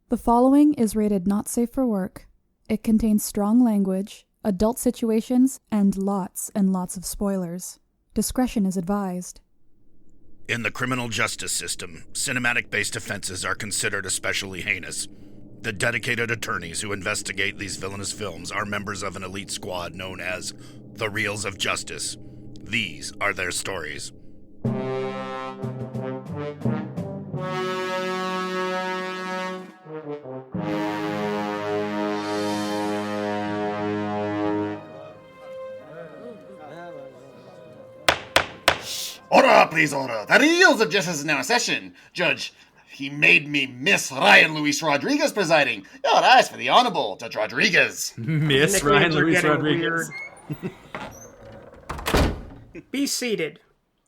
The following is rated not safe for work. It contains strong language, adult situations, and lots of spoilers. Discretion is advised. In the criminal justice system, cinematic-based offenses are considered especially heinous. The dedicated attorneys who investigate these villainous films are members of an elite squad known as the Reels of Justice. These are their stories. Order, please, order. The Reels of Justice is now in session. Judge, he made me Miss Ryan Luis Rodriguez presiding. Your eyes for the Honorable Judge Rodriguez. Miss Ryan Luis Rodriguez. Be seated.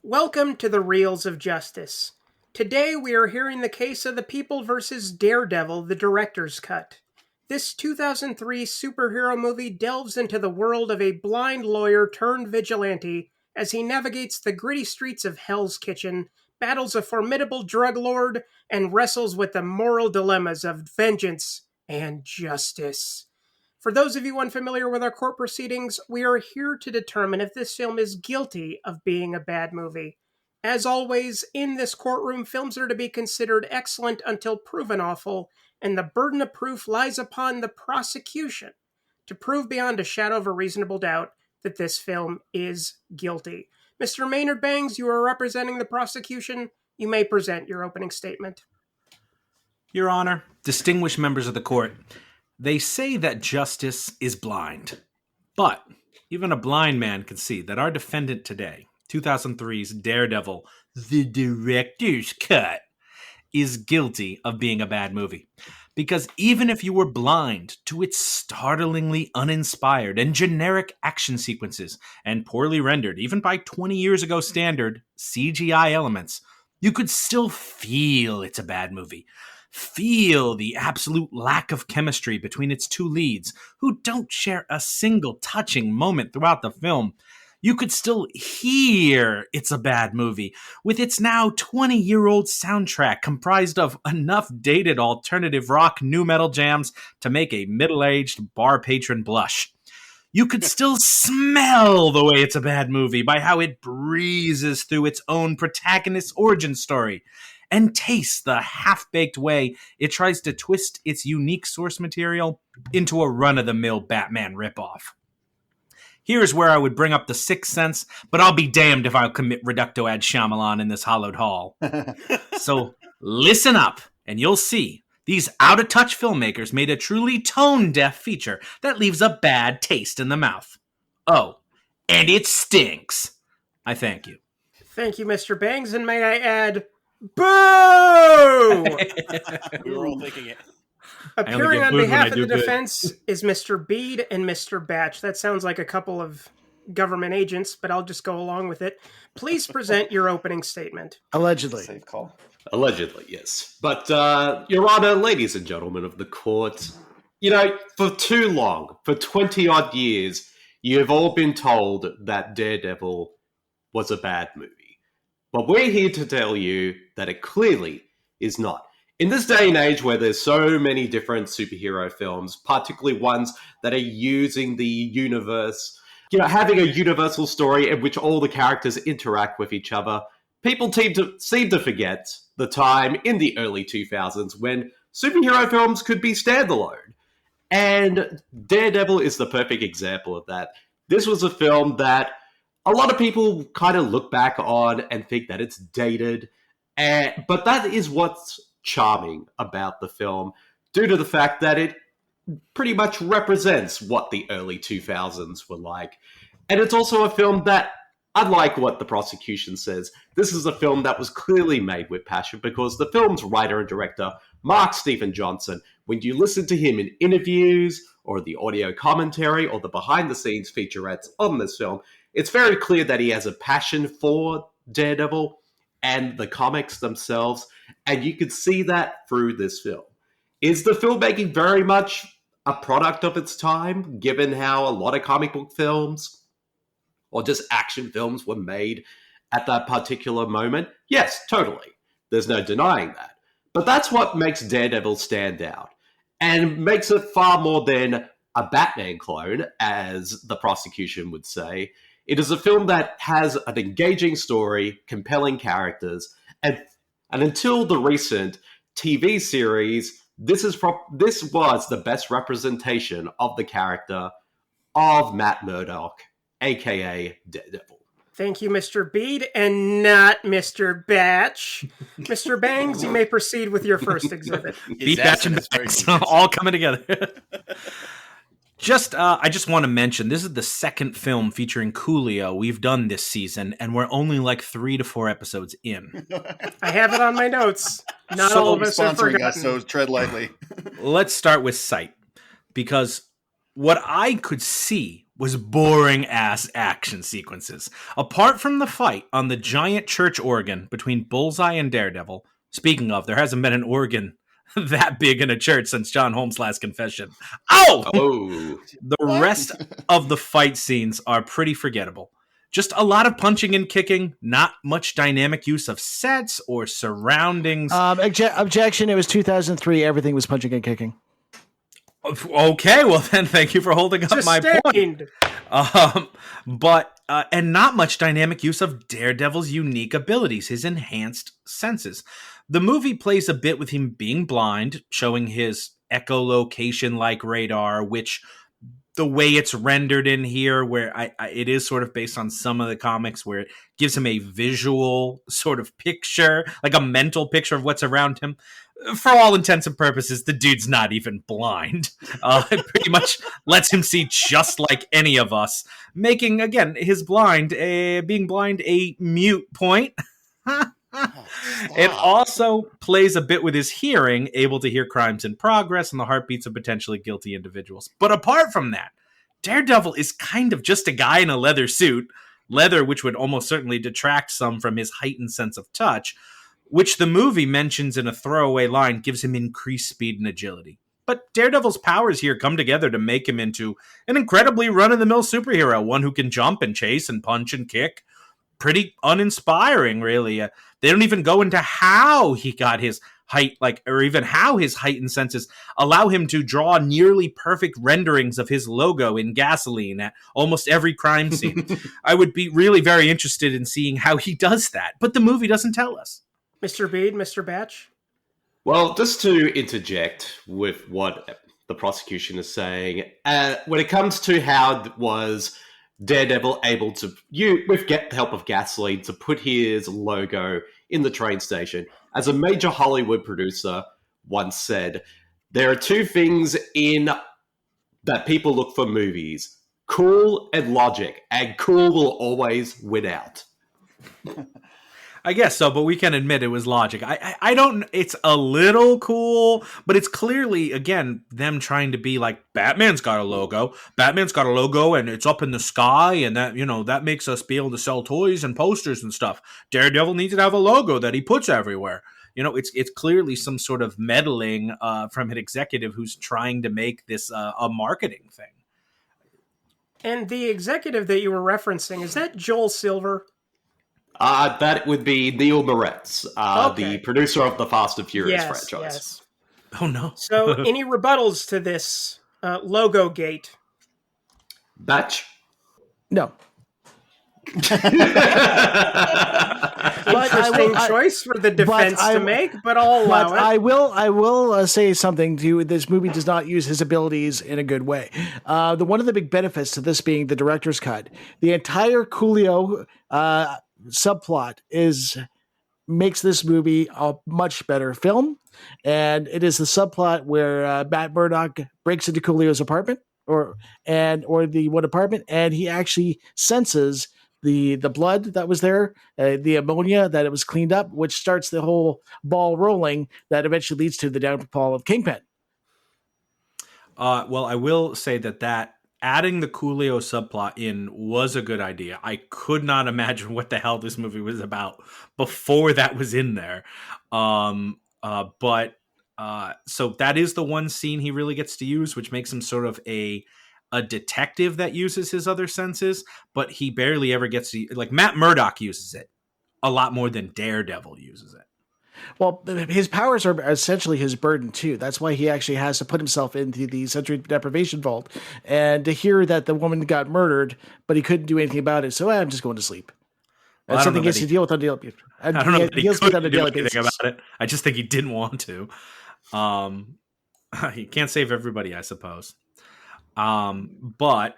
Welcome to the Reels of Justice. Today we are hearing the case of The People vs. Daredevil, the director's cut. This 2003 superhero movie delves into the world of a blind lawyer turned vigilante as he navigates the gritty streets of Hell's Kitchen, battles a formidable drug lord, and wrestles with the moral dilemmas of vengeance and justice. For those of you unfamiliar with our court proceedings, we are here to determine if this film is guilty of being a bad movie. As always, in this courtroom, films are to be considered excellent until proven awful, and the burden of proof lies upon the prosecution to prove beyond a shadow of a reasonable doubt that this film is guilty. Mr. Maynard Bangs, you are representing the prosecution. You may present your opening statement. Your Honor, distinguished members of the court, they say that justice is blind. But even a blind man can see that our defendant today, 2003's Daredevil, the director's cut, is guilty of being a bad movie. Because even if you were blind to its startlingly uninspired and generic action sequences and poorly rendered, even by 20 years ago standard, CGI elements, you could still feel it's a bad movie. Feel the absolute lack of chemistry between its two leads, who don't share a single touching moment throughout the film. You could still hear it's a bad movie, with its now 20-year-old soundtrack comprised of enough dated alternative rock nu metal jams to make a middle-aged bar patron blush. You could still smell the way it's a bad movie by how it breezes through its own protagonist's origin story, and taste the half-baked way it tries to twist its unique source material into a run-of-the-mill Batman ripoff. Here's where I would bring up the Sixth Sense, but I'll be damned if I'll commit reducto ad Shyamalan in this hallowed hall. So listen up, and you'll see these out-of-touch filmmakers made a truly tone-deaf feature that leaves a bad taste in the mouth. Oh, and it stinks. I thank you. Thank you, Mr. Bangs, and may I add, boo! We were all thinking it. Appearing on behalf of the defense is Mr. Bede and Mr. Batch. That sounds like a couple of government agents, but I'll just go along with it. Please present your opening statement. Allegedly. Safe call. Allegedly, yes. But, Your Honor, ladies and gentlemen of the court, for too long, for 20-odd years, you have all been told that Daredevil was a bad movie. But we're here to tell you that it clearly is not. In this day and age where there's so many different superhero films, particularly ones that are using the universe, having a universal story in which all the characters interact with each other, people seem to forget the time in the early 2000s when superhero films could be standalone. And Daredevil is the perfect example of that. This was a film that a lot of people kind of look back on and think that it's dated, but that is what's charming about the film, due to the fact that it pretty much represents what the early 2000s were like. And it's also a film that, unlike what the prosecution says, this is a film that was clearly made with passion, because the film's writer and director, Mark Stephen Johnson, when you listen to him in interviews or the audio commentary or the behind-the-scenes featurettes on this film, it's very clear that he has a passion for Daredevil and the comics themselves, and you can see that through this film. Is the filmmaking very much a product of its time, given how a lot of comic book films or just action films were made at that particular moment? Yes, totally. There's no denying that. But that's what makes Daredevil stand out, and makes it far more than a Batman clone, as the prosecution would say. It is a film that has an engaging story, compelling characters, and until the recent TV series, this was the best representation of the character of Matt Murdock, aka Daredevil. Thank you, Mr. Bede, and not Mr. Batch. Mr. Bangs, you may proceed with your first exhibit. Beat, Batch, and Bangs all coming together. I just want to mention, this is the second film featuring Coolio we've done this season, and we're only like 3 to 4 episodes in. I have it on my notes. Not all of us are forgotten. So tread lightly. Let's start with Sight, because what I could see was boring-ass action sequences. Apart from the fight on the giant church organ between Bullseye and Daredevil, speaking of, there hasn't been an organ that big in a church since John Holmes' last confession. Oh! The rest of the fight scenes are pretty forgettable. Just a lot of punching and kicking, not much dynamic use of sets or surroundings. Objection, it was 2003, everything was punching and kicking. Okay, well then, thank you for holding up my point. And not much dynamic use of Daredevil's unique abilities, his enhanced senses. The movie plays a bit with him being blind, showing his echolocation-like radar, which the way it's rendered in here, where it is sort of based on some of the comics, where it gives him a visual sort of picture, like a mental picture of what's around him. For all intents and purposes, the dude's not even blind. It pretty much lets him see just like any of us, making, again, his being blind a mute point. It also plays a bit with his hearing, able to hear crimes in progress and the heartbeats of potentially guilty individuals. But apart from that, Daredevil is kind of just a guy in a leather suit, leather which would almost certainly detract some from his heightened sense of touch, which the movie mentions in a throwaway line gives him increased speed and agility. But Daredevil's powers here come together to make him into an incredibly run-of-the-mill superhero, one who can jump and chase and punch and kick. Pretty uninspiring, really. They don't even go into how he got his height, or even how his heightened senses allow him to draw nearly perfect renderings of his logo in gasoline at almost every crime scene. I would be really very interested in seeing how he does that, but the movie doesn't tell us. Mr. Bede, Mr. Batch? Well, just to interject with what the prosecution is saying, when it comes to how was Daredevil able to, with the help of gasoline, to put his logo in the train station, as a major Hollywood producer once said, there are two things that people look for movies: cool and logic, and cool will always win out. I guess so, but we can admit it was logic. I don't, it's a little cool, but it's clearly, again, them trying to be like, Batman's got a logo, and it's up in the sky, and that, that makes us be able to sell toys and posters and stuff. Daredevil needs to have a logo that he puts everywhere. It's clearly some sort of meddling from an executive who's trying to make this a marketing thing. And the executive that you were referencing, is that Joel Silver? That would be Neil Moretz, the producer of the Fast and Furious franchise. Yes. Oh, no. So, any rebuttals to this logo gate? Batch? No. Interesting choice for the defense to make, but I'll allow it. I will say something to you. This movie does not use his abilities in a good way. One of the big benefits to this being the director's cut, the entire Coolio subplot makes this movie a much better film, and it is the subplot where Matt Murdock breaks into Coolio's apartment or the one apartment, and he actually senses the blood that was there, the ammonia, that it was cleaned up, which starts the whole ball rolling that eventually leads to the downfall of Kingpin. Well, I will say that adding the Coolio subplot in was a good idea. I could not imagine what the hell this movie was about before that was in there. So that is the one scene he really gets to use, which makes him sort of a detective that uses his other senses, but he barely ever gets to, like, Matt Murdock uses it a lot more than Daredevil uses it. Well, his powers are essentially his burden too. That's why he actually has to put himself into the sensory deprivation vault. And to hear that the woman got murdered, but he couldn't do anything about it, so I'm just going to sleep. That's something he has to deal with on a daily basis. I don't know that he couldn't do anything about it. I just think he didn't want to. He can't save everybody, I suppose. But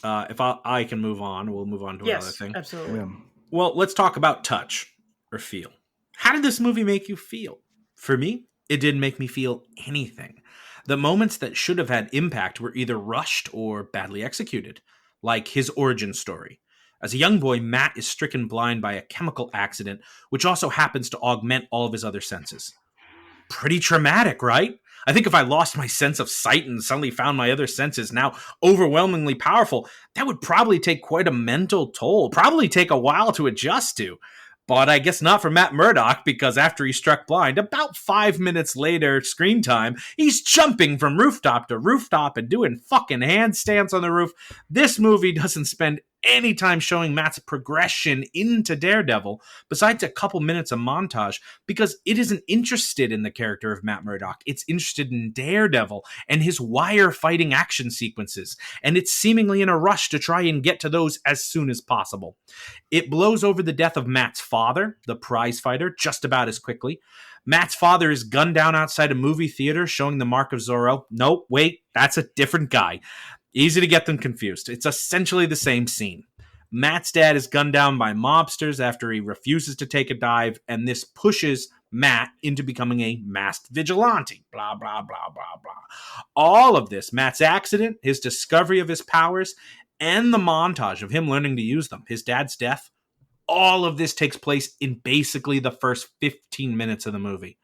if I can move on, we'll move on to another thing. Absolutely. Yeah. Well, let's talk about touch or feel. How did this movie make you feel? For me, it didn't make me feel anything. The moments that should have had impact were either rushed or badly executed, like his origin story. As a young boy, Matt is stricken blind by a chemical accident, which also happens to augment all of his other senses. Pretty traumatic, right? I think if I lost my sense of sight and suddenly found my other senses now overwhelmingly powerful, that would probably take quite a mental toll, probably take a while to adjust to. But I guess not for Matt Murdock, because after he's struck blind, about 5 minutes later, screen time, he's jumping from rooftop to rooftop and doing fucking handstands on the roof. This movie doesn't spend any time showing Matt's progression into Daredevil, besides a couple minutes of montage, because it isn't interested in the character of Matt Murdock. It's interested in Daredevil and his wire-fighting action sequences, and it's seemingly in a rush to try and get to those as soon as possible. It blows over the death of Matt's father, the prize fighter, just about as quickly. Matt's father is gunned down outside a movie theater, showing the mark of Zorro. Nope, wait, that's a different guy. Easy to get them confused. It's essentially the same scene. Matt's dad is gunned down by mobsters after he refuses to take a dive, and this pushes Matt into becoming a masked vigilante. Blah, blah, blah, blah, blah. All of this, Matt's accident, his discovery of his powers, and the montage of him learning to use them, his dad's death, all of this takes place in basically the first 15 minutes of the movie.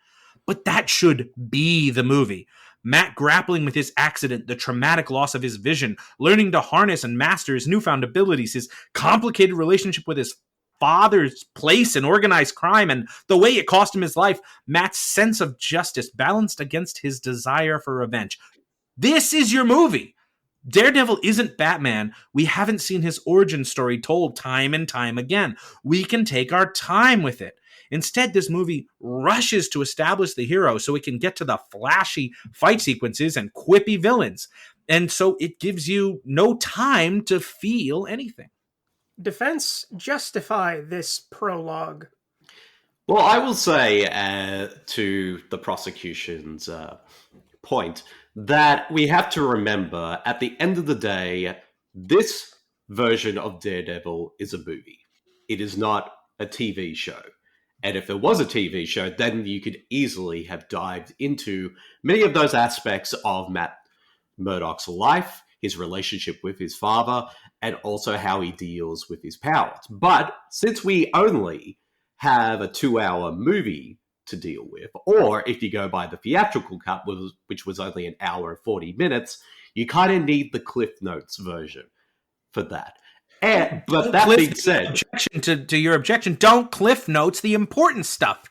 But that should be the movie. Matt grappling with his accident, the traumatic loss of his vision, learning to harness and master his newfound abilities, his complicated relationship with his father's place in organized crime, and the way it cost him his life, Matt's sense of justice balanced against his desire for revenge. This is your movie. Daredevil isn't Batman. We haven't seen his origin story told time and time again. We can take our time with it. Instead, this movie rushes to establish the hero so it can get to the flashy fight sequences and quippy villains. And so it gives you no time to feel anything. Defense, justify this prologue. Well, I will say to the prosecution's point that we have to remember at the end of the day, this version of Daredevil is a movie. It is not a TV show. And if there was a TV show, then you could easily have dived into many of those aspects of Matt Murdock's life, his relationship with his father, and also how he deals with his powers. But since we only have a 2-hour movie to deal with, or if you go by the theatrical cut, which was only an hour and 40 minutes, you kind of need the Cliff Notes version for that. But that being said, to your objection, don't Cliff Notes the important stuff.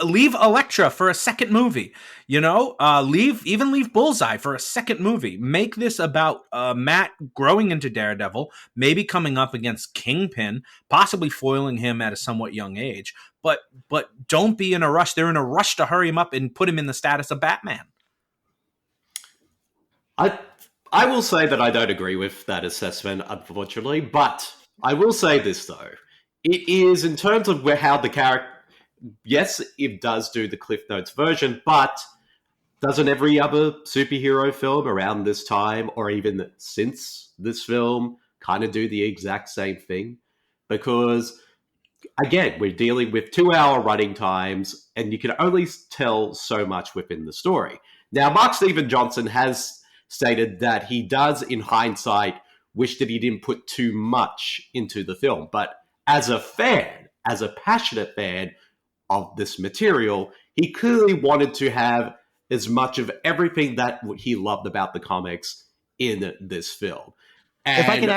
Leave Elektra for a second movie. You know, leave Bullseye for a second movie. Make this about Matt growing into Daredevil, maybe coming up against Kingpin, possibly foiling him at a somewhat young age. But don't be in a rush. They're in a rush to hurry him up and put him in the status of Batman. I will say that I don't agree with that assessment, unfortunately, but I will say this, though. It is, in terms of how the character... Yes, it does do the Cliff Notes version, but doesn't every other superhero film around this time, or even since this film, kind of do the exact same thing? Because, again, we're dealing with 2-hour running times, and you can only tell so much within the story. Now, Mark Steven Johnson has stated that he does, in hindsight, wish that he didn't put too much into the film. But as a fan, as a passionate fan of this material, he clearly wanted to have as much of everything that he loved about the comics in this film. And if I can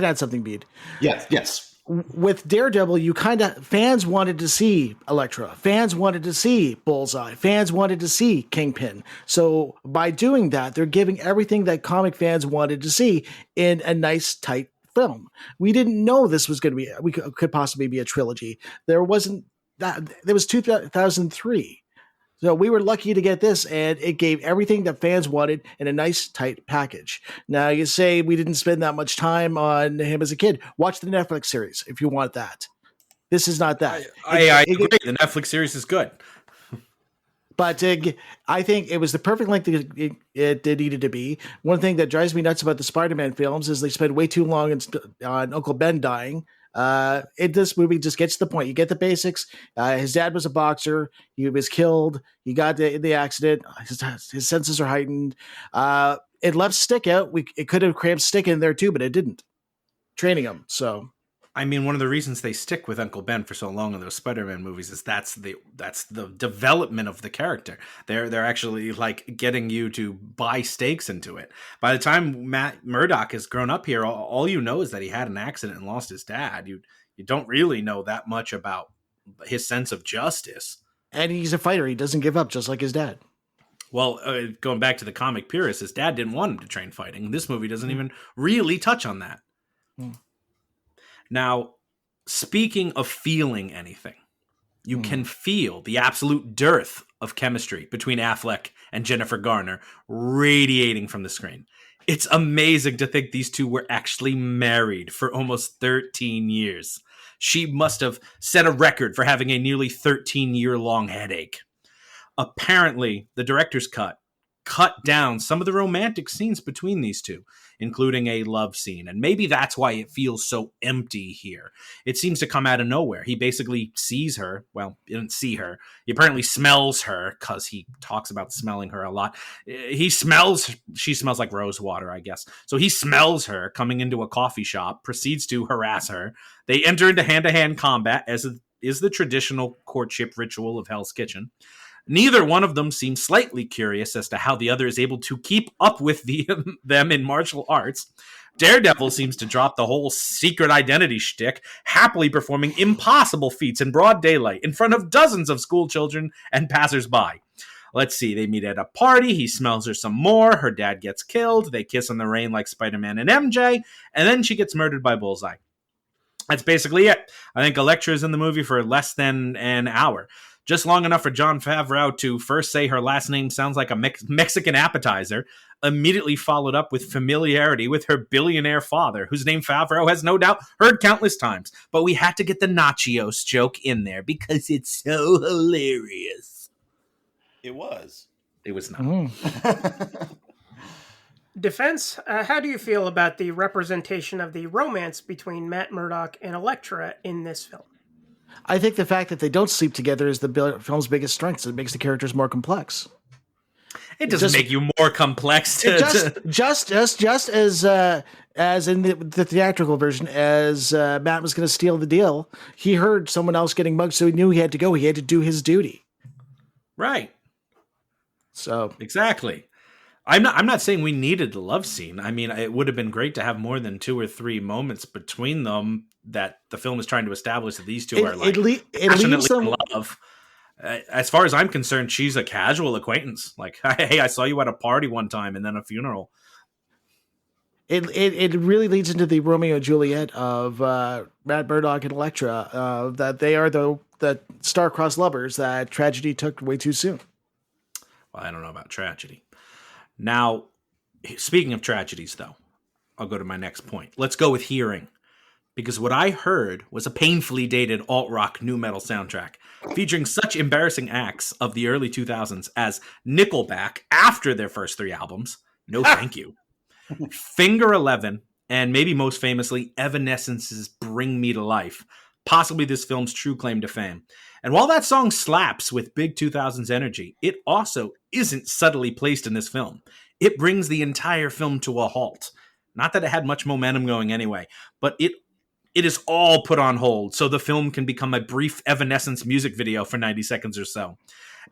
add something, Bede. Yes. With Daredevil, fans wanted to see Elektra. Fans wanted to see Bullseye. Fans wanted to see Kingpin. So by doing that, they're giving everything that comic fans wanted to see in a nice, tight film. We didn't know this was going to be, could possibly be a trilogy. There wasn't That was 2003. So we were lucky to get this, and it gave everything that fans wanted in a nice, tight package. Now, you say we didn't spend that much time on him as a kid. Watch the Netflix series if you want that. This is not that. I agree. The Netflix series is good. But I think it was the perfect length it needed to be. One thing that drives me nuts about the Spider-Man films is they spend way too long on Uncle Ben dying. This movie just gets to the point. You get the basics. His dad was a boxer. He was killed. He got in the accident. His senses are heightened. It left Stick out. It could have crammed Stick in there too, but it didn't. Training him. So, I mean, one of the reasons they stick with Uncle Ben for so long in those Spider-Man movies is that's the development of the character. They're actually like getting you to buy stakes into it. By the time Matt Murdock has grown up here, all you know is that he had an accident and lost his dad. You don't really know that much about his sense of justice. And he's a fighter. He doesn't give up, just like his dad. Well, going back to the comic purists, his dad didn't want him to train fighting. This movie doesn't even really touch on that. Now, speaking of feeling anything, you can feel the absolute dearth of chemistry between Affleck and Jennifer Garner radiating from the screen. It's amazing to think these two were actually married for almost 13 years. She must have set a record for having a nearly 13-year-long headache. Apparently, the director's cut down some of the romantic scenes between these two, including a love scene. And maybe that's why it feels so empty here. It seems to come out of nowhere. He basically sees her. Well, he didn't see her. He apparently smells her because he talks about smelling her a lot. She smells like rose water, I guess. So he smells her coming into a coffee shop, proceeds to harass her. They enter into hand-to-hand combat, as is the traditional courtship ritual of Hell's Kitchen. Neither one of them seems slightly curious as to how the other is able to keep up with them in martial arts. Daredevil seems to drop the whole secret identity shtick, happily performing impossible feats in broad daylight in front of dozens of school children and passersby. Let's see, they meet at a party, he smells her some more, her dad gets killed, they kiss in the rain like Spider-Man and MJ, and then she gets murdered by Bullseye. That's basically it. I think Elektra is in the movie for less than an hour. Just long enough for Jon Favreau to first say her last name sounds like a Mexican appetizer, immediately followed up with familiarity with her billionaire father, whose name Favreau has no doubt heard countless times. But we had to get the nachos joke in there because it's so hilarious. It was. It was not. Defense, how do you feel about the representation of the romance between Matt Murdock and Elektra in this film? I think the fact that they don't sleep together is the film's biggest strength. It makes the characters more complex. It doesn't make you more complex. Just as in the theatrical version, as Matt was going to steal the deal, he heard someone else getting mugged, so he knew he had to go. He had to do his duty. Right. So exactly. I'm not saying we needed the love scene. I mean, it would have been great to have more than 2 or 3 moments between them that the film is trying to establish that these two are like passionately in love. As far as I'm concerned, she's a casual acquaintance. Like, hey, I saw you at a party one time and then a funeral. It really leads into the Romeo and Juliet of Matt Murdock and Elektra, that they are the star-crossed lovers that tragedy took way too soon. Well, I don't know about tragedy. Now, speaking of tragedies, though, I'll go to my next point. Let's go with Hearing. Because what I heard was a painfully dated alt-rock nu metal soundtrack featuring such embarrassing acts of the early 2000s as Nickelback after their first 3 albums. No thank you. Finger 11, and maybe most famously, Evanescence's Bring Me to Life. Possibly this film's true claim to fame. And while that song slaps with big 2000s energy, it also isn't subtly placed in this film. It brings the entire film to a halt. Not that it had much momentum going anyway, but it is all put on hold so the film can become a brief Evanescence music video for 90 seconds or so.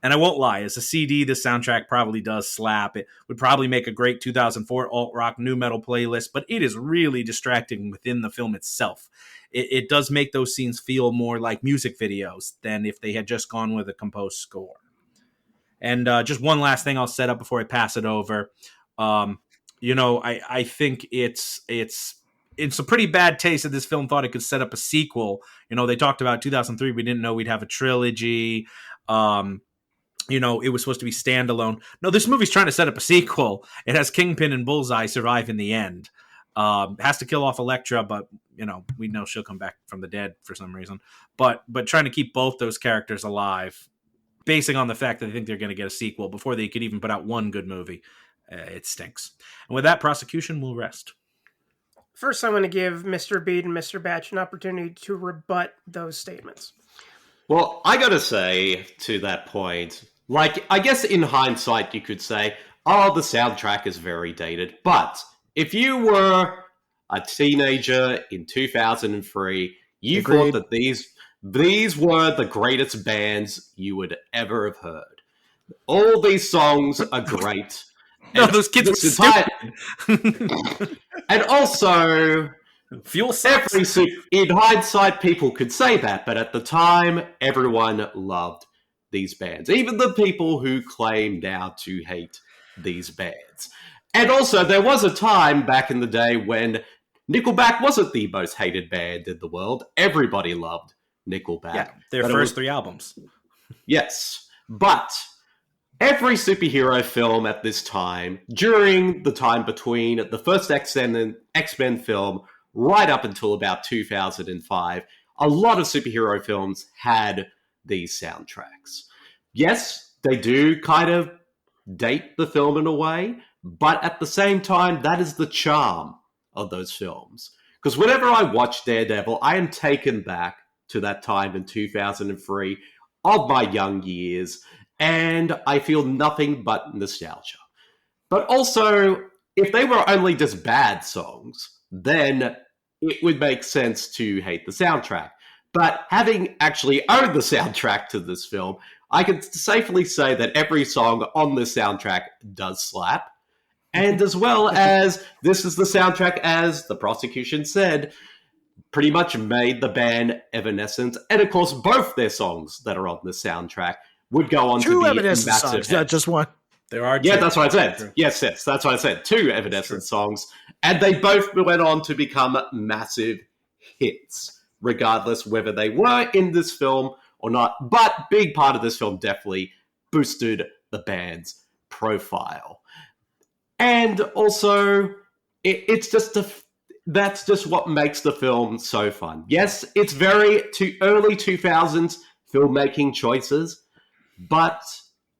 And I won't lie, as a CD, this soundtrack probably does slap. It would probably make a great 2004 alt-rock nu metal playlist, but it is really distracting within the film itself. It does make those scenes feel more like music videos than if they had just gone with a composed score. And just one last thing I'll set up before I pass it over. I think it's it's a pretty bad taste that this film thought it could set up a sequel. They talked about 2003. We didn't know we'd have a trilogy. It was supposed to be standalone. No, this movie's trying to set up a sequel. It has Kingpin and Bullseye survive in the end. Has to kill off Elektra, but we know she'll come back from the dead for some reason. But trying to keep both those characters alive, basing on the fact that they think they're going to get a sequel before they could even put out one good movie, it stinks. And with that, prosecution will rest. First, I want to give Mr. Bede and Mr. Batch an opportunity to rebut those statements. Well, I gotta say to that point, I guess in hindsight you could say, oh, the soundtrack is very dated. But if you were a teenager in 2003, you Agreed. thought that these were the greatest bands you would ever have heard. All these songs are great. No, those kids were stupid. And also, Fuel sucks. in hindsight, people could say that, but at the time, everyone loved these bands. Even the people who claim now to hate these bands. And also, there was a time back in the day when Nickelback wasn't the most hated band in the world. Everybody loved Nickelback. Yeah, their first 3 albums. Yes, but every superhero film at this time, during the time between the first X-Men film right up until about 2005, a lot of superhero films had these soundtracks. Yes, they do kind of date the film in a way, but at the same time, that is the charm of those films. Because whenever I watch Daredevil, I am taken back to that time in 2003 of my young years, and I feel nothing but nostalgia. But also, if they were only just bad songs, then it would make sense to hate the soundtrack. But having actually owned the soundtrack to this film, I can safely say that every song on this soundtrack does slap. And as well as this is the soundtrack, as the prosecution said, pretty much made the band Evanescence. And of course, both their songs that are on the soundtrack would go on to be Evanescence massive songs, not just one. There are 2. Yeah, that's what I said. True. Yes, that's what I said. 2 Evanescence songs. And they both went on to become massive hits, regardless whether they were in this film or not. But big part of this film definitely boosted the band's profile. And also, it's just that's just what makes the film so fun. Yes, it's very early 2000s filmmaking choices, but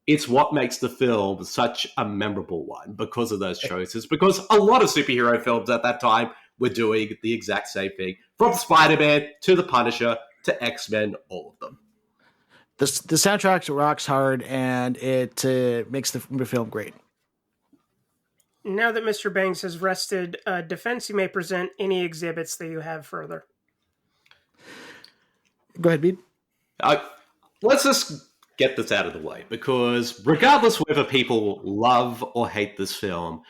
it's what makes the film such a memorable one because of those choices. Because a lot of superhero films at that time were doing the exact same thing. From Spider-Man to The Punisher to X-Men, all of them. The soundtrack rocks hard, and it makes the film great. Now that Mr. Banks has rested defense, you may present any exhibits that you have further. Go ahead, Bede. Let's just get this out of the way, because regardless whether people love or hate this film,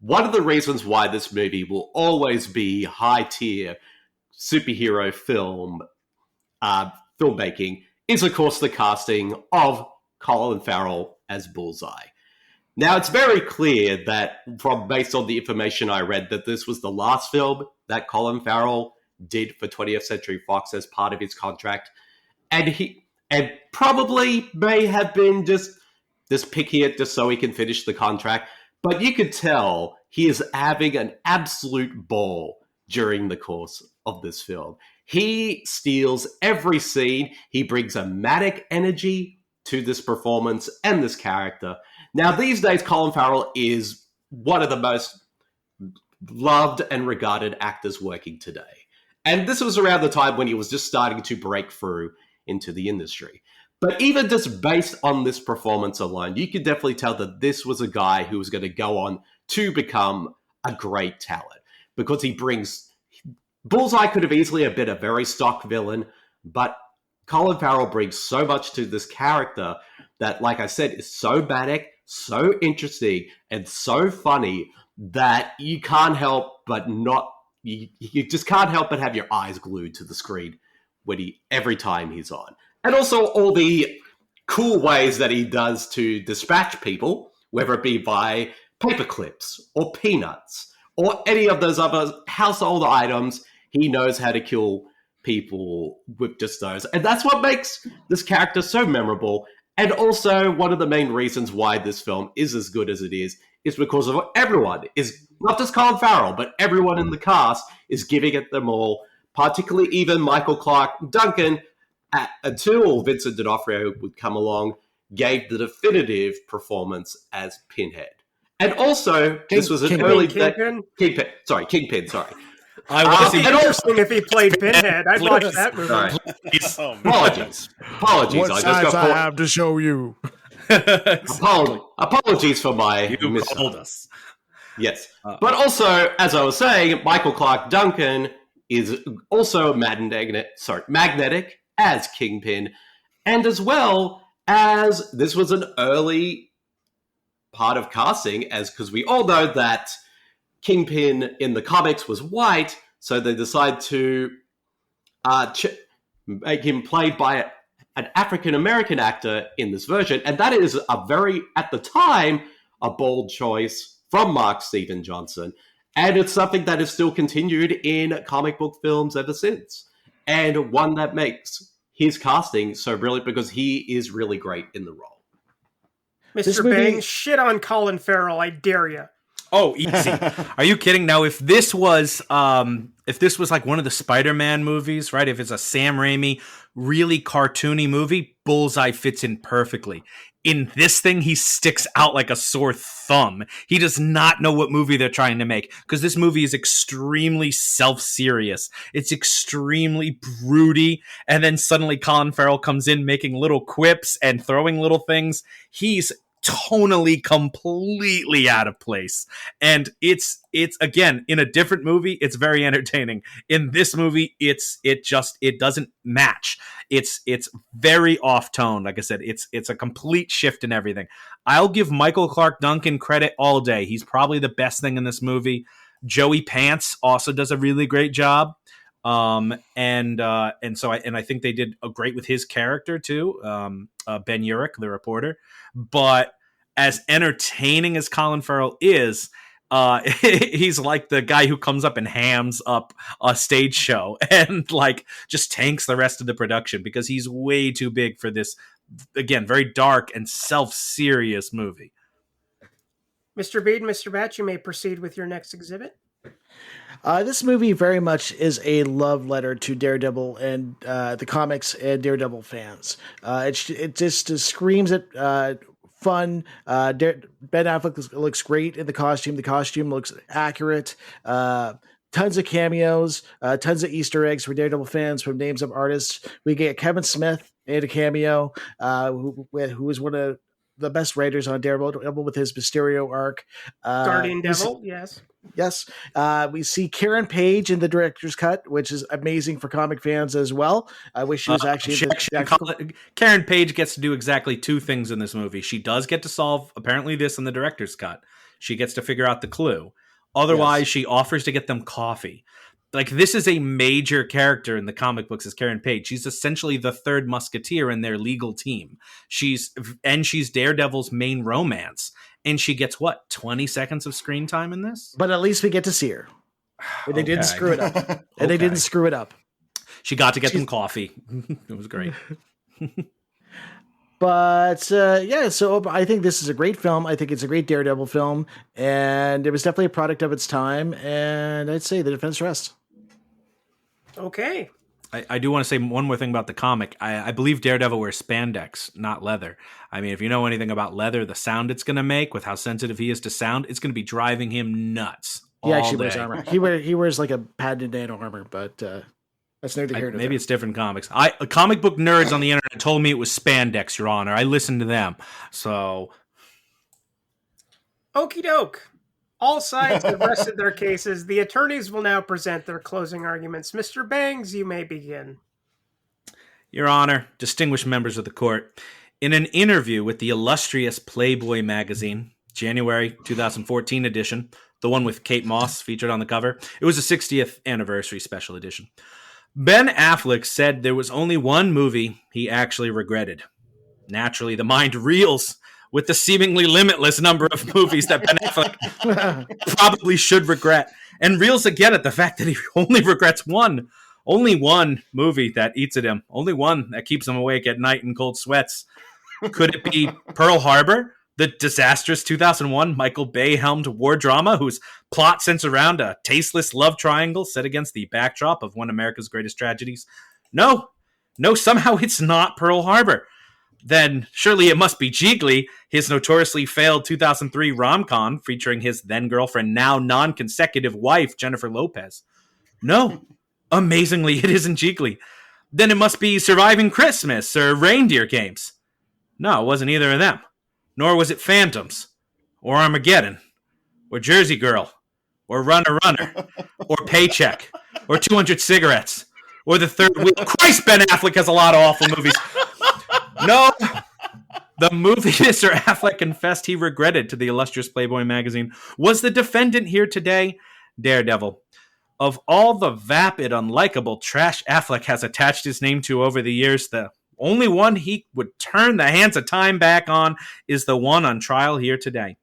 one of the reasons why this movie will always be high-tier superhero film filmmaking is, of course, the casting of Colin Farrell as Bullseye. Now, it's very clear that, based on the information I read, that this was the last film that Colin Farrell did for 20th Century Fox as part of his contract, and probably may have been just picking it just so he can finish the contract. But you could tell he is having an absolute ball during the course of this film. He steals every scene. He brings a manic energy to this performance and this character. Now, these days, Colin Farrell is one of the most loved and regarded actors working today. And this was around the time when he was just starting to break through into the industry. But even just based on this performance alone, you could definitely tell that this was a guy who was going to go on to become a great talent, because he brings... Bullseye could have easily been a very stock villain, but Colin Farrell brings so much to this character that, like I said, is so manic, so interesting, and so funny that you can't help but not... You just can't help but have your eyes glued to the screen every time he's on. And also all the cool ways that he does to dispatch people, whether it be by paper clips or peanuts or any of those other household items. He knows how to kill people with just those. And that's what makes this character so memorable. And also one of the main reasons why this film is as good as it is because of everyone is not just Colin Farrell, but everyone in the cast is giving it them all, particularly even Michael Clarke Duncan, until Vincent D'Onofrio would come along, gave the definitive performance as Pinhead. And also, this was an early... Kingpin? Kingpin, sorry. I would be interesting if he played Pinhead. I'd watch that movie. Apologies. What sides I have to show you. Apologies for my told us. Yes. But also, as I was saying, Michael Clarke Duncan is also magnetic as Kingpin, and as well as this was an early part of casting, as because we all know that Kingpin in the comics was white, so they decide to make him played by an African-American actor in this version, and that is at the time, a bold choice from Mark Steven Johnson, and it's something that is still continued in comic book films ever since, and one that makes his casting so brilliant because he is really great in the role. Mr. Bang, shit on Colin Farrell, I dare you. Oh, easy. Are you kidding? Now, if this was like one of the Spider-Man movies, right? If it's a Sam Raimi, really cartoony movie, Bullseye fits in perfectly. In this thing, he sticks out like a sore thumb. He does not know what movie they're trying to make, because this movie is extremely self-serious. It's extremely broody, and then suddenly Colin Farrell comes in making little quips and throwing little things. He's tonally completely out of place, and it's again, in a different movie, it's very entertaining. In this movie, it doesn't match. It's very off tone. Like I said, it's a complete shift in everything. I'll give Michael Clarke Duncan credit all day. He's probably the best thing in this movie. Joey Pants also does a really great job. I think they did a great with his character too. Ben Urich, the reporter. But as entertaining as Colin Farrell is, he's like the guy who comes up and hams up a stage show and like just tanks the rest of the production because he's way too big for this, again, very dark and self-serious movie. Mr. Bede, Mr. Batch, you may proceed with your next exhibit. This movie very much is a love letter to Daredevil and the comics and Daredevil fans. It just screams at fun. Ben Affleck looks great in the costume. The costume looks accurate. Tons of cameos, tons of Easter eggs for Daredevil fans from names of artists. We get Kevin Smith in a cameo, who was one of the best writers on Daredevil with his Mysterio arc. Guardian Devil, yes. Yes. We see Karen Page in the director's cut, which is amazing for comic fans as well. I wish she was Karen Page gets to do exactly two things in this movie. She does get to solve, apparently, this in the director's cut. She gets to figure out the clue. Otherwise, She offers to get them coffee. Like, this is a major character in the comic books as Karen Page. She's essentially the third musketeer in their legal team. She's Daredevil's main romance. And she gets, 20 seconds of screen time in this? But at least we get to see her. And they didn't screw it up. And they didn't screw it up. She got to get them coffee. It was great. But, so I think this is a great film. I think it's a great Daredevil film. And it was definitely a product of its time. And I'd say the defense rests. Okay. I do want to say one more thing about the comic. I believe Daredevil wears spandex, not leather. I mean, if you know anything about leather, the sound it's going to make with how sensitive he is to sound, it's going to be driving him nuts. He actually wears armor. He wears like a padded nano armor, but that's neither here nor there. Maybe it's different comics. Comic book nerds on the internet told me it was spandex, Your Honor. I listened to them. So, okie doke. All sides have rested their cases. The attorneys will now present their closing arguments. Mr. Bangs, you may begin. Your Honor, distinguished members of the court, in an interview with the illustrious Playboy magazine, January 2014 edition, the one with Kate Moss featured on the cover, it was a 60th anniversary special edition. Ben Affleck said there was only one movie he actually regretted. Naturally, the mind reels with the seemingly limitless number of movies that Ben Affleck probably should regret, and reels again at the fact that he only regrets one. Only one movie that eats at him. Only one that keeps him awake at night in cold sweats. Could it be Pearl Harbor, the disastrous 2001 Michael Bay-helmed war drama whose plot centers around a tasteless love triangle set against the backdrop of one of America's greatest tragedies? No, somehow it's not Pearl Harbor. Then surely it must be Jiggly, his notoriously failed 2003 rom-com featuring his then-girlfriend, now non-consecutive wife, Jennifer Lopez. No, amazingly, it isn't Jiggly. Then it must be Surviving Christmas or Reindeer Games. No, it wasn't either of them. Nor was it Phantoms, or Armageddon, or Jersey Girl, or Runner Runner, or Paycheck, or 200 Cigarettes, or The Third Wheel. Christ, Ben Affleck has a lot of awful movies. No, the movie Mr. Affleck confessed he regretted to the illustrious Playboy magazine was the defendant here today, Daredevil. Of all the vapid, unlikable trash Affleck has attached his name to over the years, the only one he would turn the hands of time back on is the one on trial here today.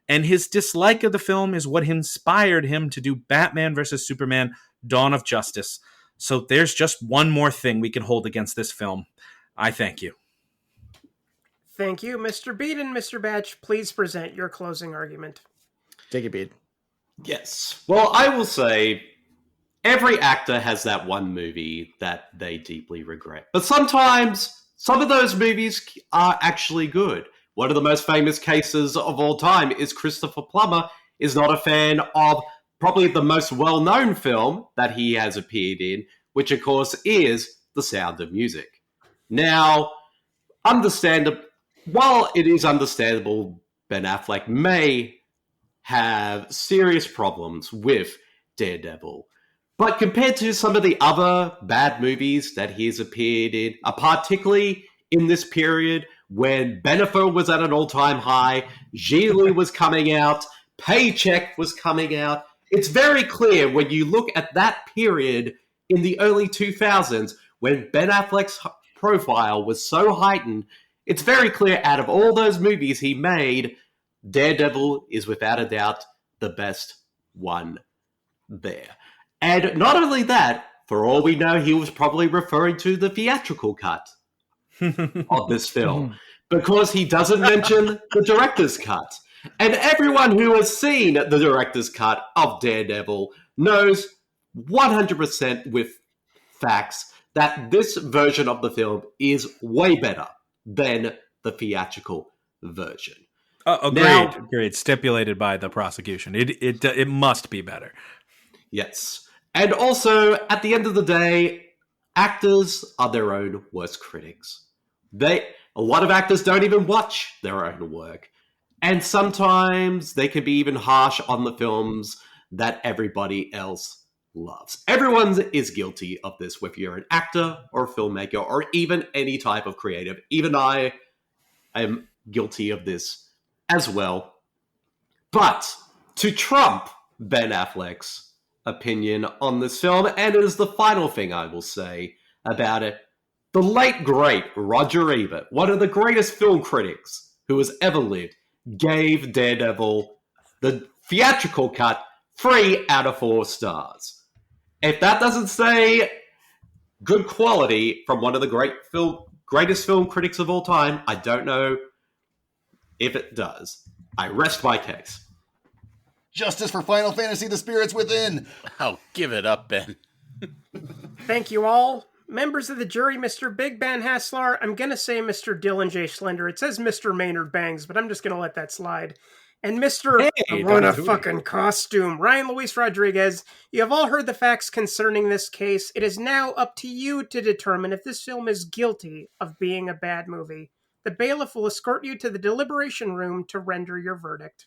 And his dislike of the film is what inspired him to do Batman vs. Superman: Dawn of Justice. So there's just one more thing we can hold against this film. I thank you. Thank you, Mr. Bede and Mr. Batch. Please present your closing argument. Take it, Bede. Yes. Well, I will say every actor has that one movie that they deeply regret. But sometimes some of those movies are actually good. One of the most famous cases of all time is Christopher Plummer is not a fan of probably the most well-known film that he has appeared in, which of course is The Sound of Music. Now, while it is understandable Ben Affleck may have serious problems with Daredevil, but compared to some of the other bad movies that he has appeared in, particularly in this period when Benefil was at an all-time high, Gigli was coming out, Paycheck was coming out, it's very clear when you look at that period in the early 2000s when Ben Affleck's profile was so heightened, it's very clear out of all those movies he made, Daredevil is without a doubt the best one there. And not only that, for all we know, he was probably referring to the theatrical cut of this film because he doesn't mention the director's cut. And everyone who has seen the director's cut of Daredevil knows 100% with facts that this version of the film is way better than the theatrical version. Agreed. Stipulated by the prosecution. It must be better. Yes. And also, at the end of the day, actors are their own worst critics. A lot of actors don't even watch their own work. And sometimes they can be even harsh on the films that everybody else loves. Everyone is guilty of this, whether you're an actor or a filmmaker or even any type of creative. Even I am guilty of this as well. But to trump Ben Affleck's opinion on this film, and it is the final thing I will say about it, the late, great Roger Ebert, one of the greatest film critics who has ever lived, gave Daredevil the theatrical cut 3 out of 4 stars. If that doesn't say good quality from one of the greatest film critics of all time, I don't know if it does. I rest my case. Justice for Final Fantasy: The Spirits Within. Oh, give it up, Ben. Thank you all. Members of the jury, Mr. Big Ben Haslar, I'm going to say Mr. Dylan J. Schlender. It says Mr. Maynard Bangs, but I'm just going to let that slide. And Mr. What a fucking costume, Ryan Luis Rodriguez. You have all heard the facts concerning this case. It is now up to you to determine if this film is guilty of being a bad movie. The bailiff will escort you to the deliberation room to render your verdict.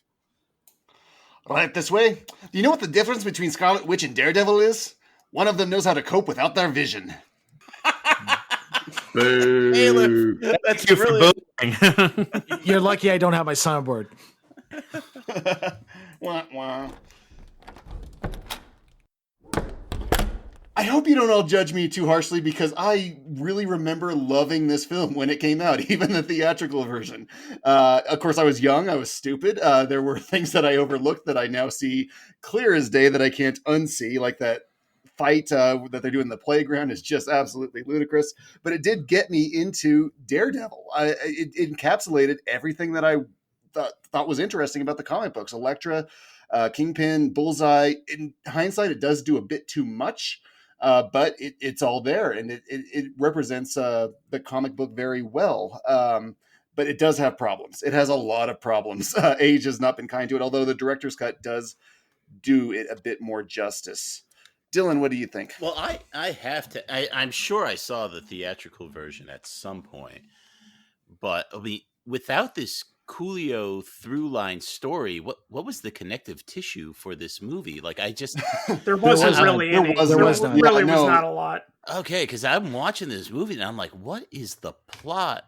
Right this way. Do you know what the difference between Scarlet Witch and Daredevil is? One of them knows how to cope without their vision. Bailiff, that's Thank you really... for voting. You're lucky I don't have my soundboard. Wah, wah. I hope you don't all judge me too harshly because I really remember loving this film when it came out, even the theatrical version. Of course, I was young. I was stupid. There were things that I overlooked that I now see clear as day that I can't unsee, like that fight that they're doing in the playground is just absolutely ludicrous. But it did get me into Daredevil. It encapsulated everything that I thought was interesting about the comic books. Elektra, Kingpin, Bullseye. In hindsight, it does do a bit too much. But it's all there, and it represents the comic book very well. But it does have problems. It has a lot of problems. Age has not been kind to it, although the director's cut does do it a bit more justice. Dylan, what do you think? Well, I have to. I'm sure I saw the theatrical version at some point, but I mean, without this Coolio through line story, what was the connective tissue for this movie? Like, I just there wasn't really any. There was not a lot. Okay, because I'm watching this movie and I'm like, what is the plot?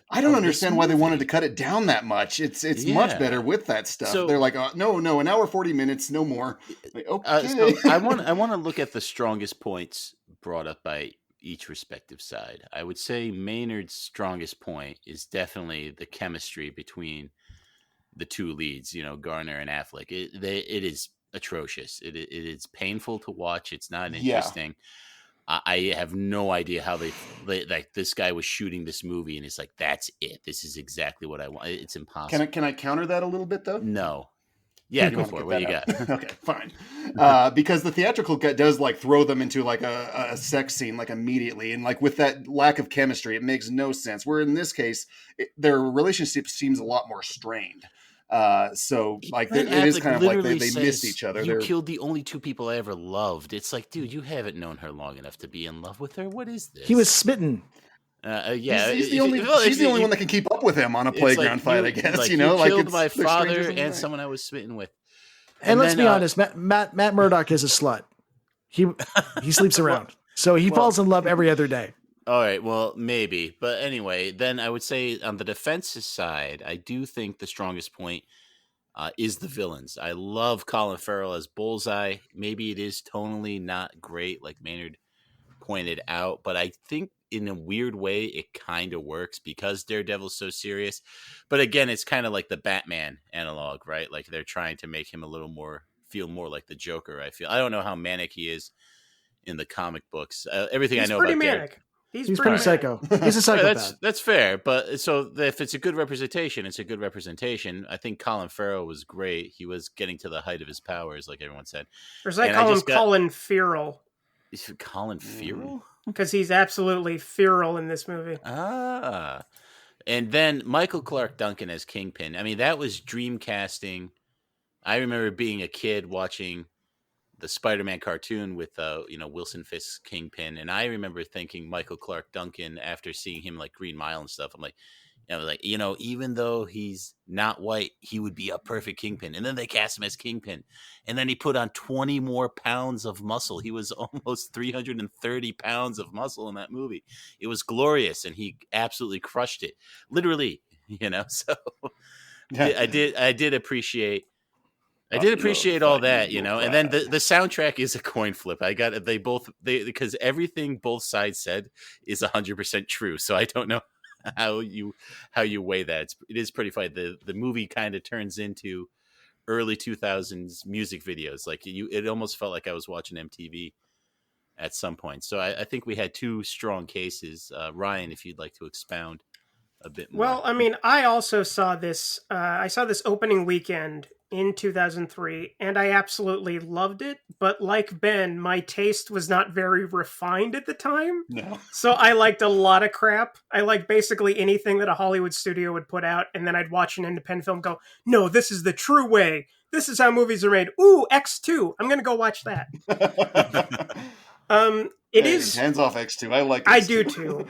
I don't understand why they wanted to cut it down that much. It's much better with that stuff. So, they're like, no, an hour 40 minutes, no more. Like, okay. So I want to look at the strongest points brought up by each respective side. I would say Maynard's strongest point is definitely the chemistry between the two leads, Garner and Affleck. It is atrocious. It is painful to watch. It's not interesting. I have no idea how they like this guy was shooting this movie and it's like, that's it. This is exactly what I want. It's impossible. Can I counter that a little bit though? No. Yeah, go for it. What do you got? Okay, fine. Because the theatrical cut does like throw them into like a sex scene like immediately, and like with that lack of chemistry, it makes no sense. Where in this case, their relationship seems a lot more strained. So like it is kind of like they missed each other. You killed the only two people I ever loved. It's like, dude, you haven't known her long enough to be in love with her. What is this? He was smitten. Yeah, he's the only one that can keep up with him on a playground fight. I guess like, you killed my father and someone I was smitten with. And let's be honest, Matt Murdock is a slut. He sleeps around, so he falls in love every other day. All right, well, maybe. But anyway, then I would say on the defense's side, I do think the strongest point is the villains. I love Colin Farrell as Bullseye. Maybe it is tonally not great, like Maynard pointed out, but I think in a weird way it kind of works because Daredevil's so serious. But again, it's kind of like the Batman analog, right? Like they're trying to make him a little more, feel more like the Joker, I feel. I don't know how manic he is in the comic books. Everything I know about manic. He's pretty psycho. He's a psychopath. That's fair. But so if it's a good representation, it's a good representation. I think Colin Farrell was great. He was getting to the height of his powers, like everyone said. Or as I call him, Colin Farrell. Colin Farrell? Because he's absolutely feral in this movie. Ah. And then Michael Clark Duncan as Kingpin. I mean, that was dream casting. I remember being a kid watching the Spider-Man cartoon with Wilson Fisk's Kingpin, and I remember thinking Michael Clark Duncan after seeing him like Green Mile and stuff. I'm like, even though he's not white, he would be a perfect Kingpin. And then they cast him as Kingpin, and then he put on 20 more pounds of muscle. He was almost 330 pounds of muscle in that movie. It was glorious, and he absolutely crushed it, literally. So I did appreciate. I did appreciate all that, and then the soundtrack is a coin flip. Because everything both sides said is 100% true. So I don't know how you weigh that. It is pretty funny. The movie kind of turns into early 2000s music videos. Like it almost felt like I was watching MTV at some point. So I think we had two strong cases. Ryan, if you'd like to expound a bit more. Well, I mean, I also saw this. I saw this opening weekend in 2003, and I absolutely loved it. But like Ben, my taste was not very refined at the time. No. So I liked a lot of crap. I liked basically anything that a Hollywood studio would put out, and then I'd watch an independent film and go, no, this is the true way. This is how movies are made. Ooh, X2. I'm going to go watch that. It is hands off X2. I like X2. I do too.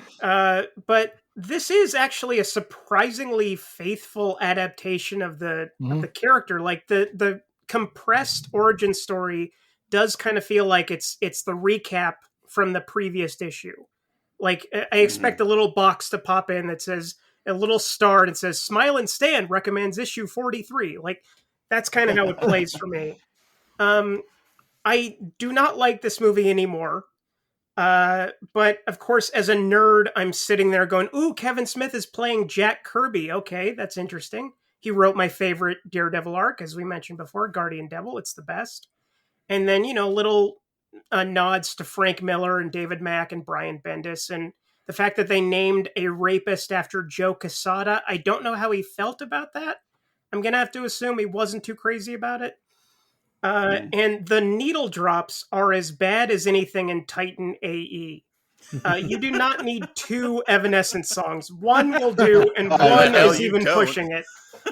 But this is actually a surprisingly faithful adaptation of the character. Like the compressed origin story does kind of feel like it's the recap from the previous issue. Like I expect a little box to pop in that says a little star and it says Smile and Stan recommends issue 43. Like that's kind of how it plays for me. I do not like this movie anymore. But of course, as a nerd, I'm sitting there going, ooh, Kevin Smith is playing Jack Kirby. Okay, that's interesting. He wrote my favorite Daredevil arc, as we mentioned before, Guardian Devil. It's the best. And then, little nods to Frank Miller and David Mack and Brian Bendis. And the fact that they named a rapist after Joe Quesada, I don't know how he felt about that. I'm going to have to assume he wasn't too crazy about it. And the needle drops are as bad as anything in Titan AE. You do not need 2 Evanescence songs. One will do, and one is even pushing it.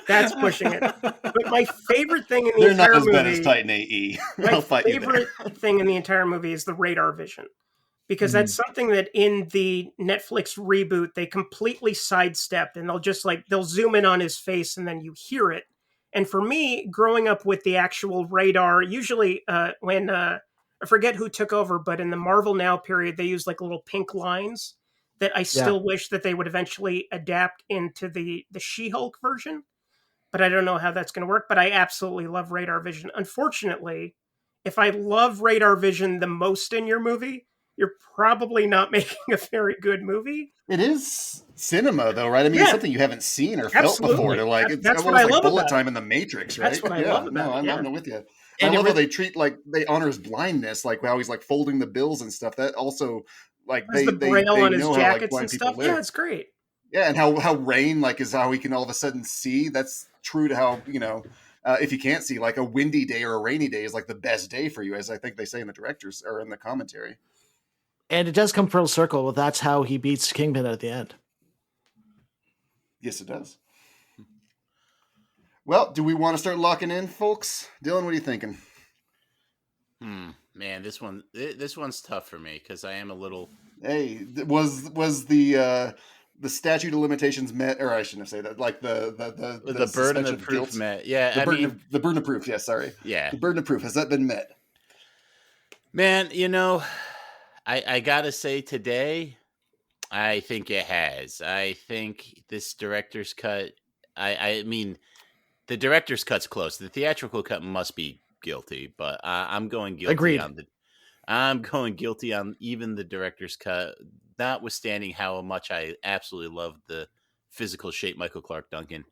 That's pushing it. But my favorite thing in the entire movie... They're not as bad as Titan AE. My favorite thing in the entire movie is the radar vision. Because that's something that in the Netflix reboot, they completely sidestepped, and they'll zoom in on his face, and then you hear it. And for me, growing up with the actual radar, usually when, I forget who took over, but in the Marvel Now period, they use like little pink lines that I still wish that they would eventually adapt into the She-Hulk version. But I don't know how that's going to work, but I absolutely love radar vision. Unfortunately, if I love radar vision the most in your movie, you're probably not making a very good movie. It is cinema, though, right? I mean, it's something you haven't seen or felt before. To That's what I love bullet about time in the Matrix, right? That's what I love about it. I'm with you. And I love how they treat they honor his blindness, like how he's like folding the bills and stuff. That also they the braille on his know jackets how and people stuff. live. Yeah, it's great. Yeah, and how rain is how he can all of a sudden see. That's true to how if you can't see, like a windy day or a rainy day is like the best day for you, as I think they say in the directors or in the commentary. And it does come full circle. Well, that's how he beats Kingpin at the end. Yes, it does. Well, do we want to start locking in, folks? Dylan, what are you thinking? Man, this one's tough for me because I am a little. Hey, was the statute of limitations met, or I shouldn't say that. Like the burden of proof guilt, met. Yeah, the burden of proof. Yeah, sorry. Yeah, the burden of proof, has that been met? Man, I gotta say today, I think it has. I think this director's cut. I mean, the director's cut's close. The theatrical cut must be guilty, but I'm going guilty. Agreed. I'm going guilty on even the director's cut, notwithstanding how much I absolutely love the physical shape Michael Clark Duncan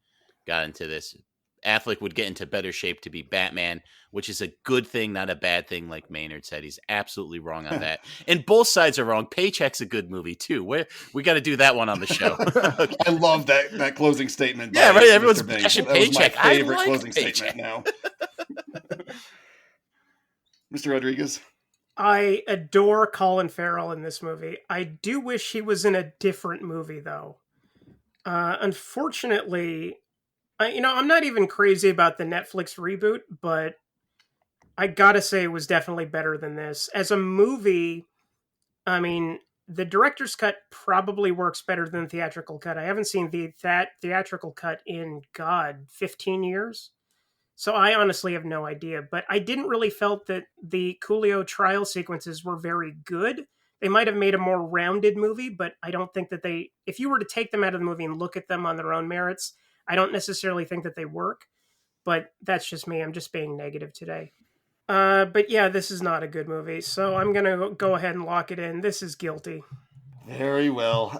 got into this. Affleck would get into better shape to be Batman, which is a good thing, not a bad thing, like Maynard said. He's absolutely wrong on that. And both sides are wrong. Paycheck's a good movie, too. We got to do that one on the show. Okay. I love that closing statement. Yeah, right. Everyone's bashing Paycheck. My favorite closing statement now. Mr. Rodriguez? I adore Colin Farrell in this movie. I do wish he was in a different movie, though. Unfortunately... I'm not even crazy about the Netflix reboot, but I gotta say it was definitely better than this. As a movie, I mean, the director's cut probably works better than the theatrical cut. I haven't seen that theatrical cut in, 15 years. So I honestly have no idea. But I didn't really felt that the Coolio trial sequences were very good. They might have made a more rounded movie, but I don't think that if you were to take them out of the movie and look at them on their own merits, I don't necessarily think that they work, but that's just me. I'm just being negative today. But yeah, this is not a good movie, so I'm going to go ahead and lock it in. This is guilty. Very well.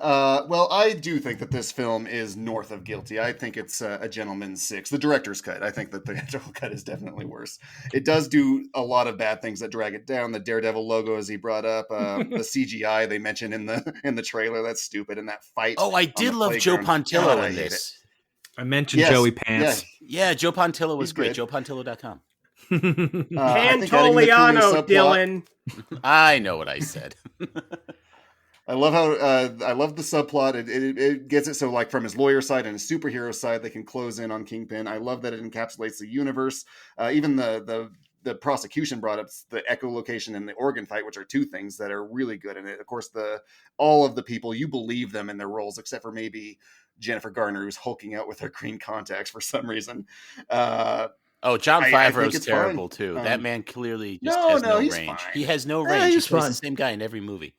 Well, I do think that this film is north of guilty. I think it's a gentleman's 6. The director's cut. I think that the theatrical cut is definitely worse. It does do a lot of bad things that drag it down. The Daredevil logo, as he brought up, the CGI they mentioned in the trailer. That's stupid. And that fight. Oh, I did love Joe Pontillo in this. I mentioned Joey Pants. Yeah, Joe Pontillo was great. JoePontillo.com. Pantoliano, Dylan. I know what I said. I love how I love the subplot. It gets it so like from his lawyer side and his superhero side, they can close in on Kingpin. I love that it encapsulates the universe. Even the prosecution brought up the echolocation and the organ fight, which are 2 things that are really good in it. Of course, all of the people, you believe them in their roles, except for maybe Jennifer Garner, who's hulking out with her green contacts for some reason. John Favreau's terrible too. That man clearly just has no range. Fine. He has no range. He plays the same guy in every movie.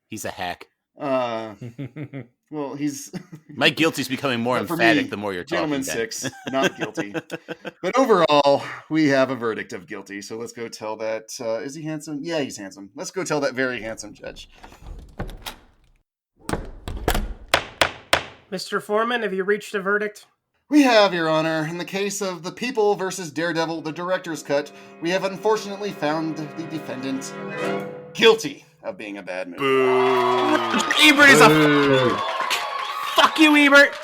He's a hack. Well, he's My guilty's becoming more for emphatic me, the more you're talking. gentleman Ben. 6, not guilty. But overall, we have a verdict of guilty. So let's go tell that. Is he handsome? Yeah, he's handsome. Let's go tell that very handsome judge. Mr. Foreman, have you reached a verdict? We have, Your Honor. In the case of The People versus Daredevil, the director's cut, we have unfortunately found the defendant guilty of being a bad movie. Ebert is a fuck you, Ebert.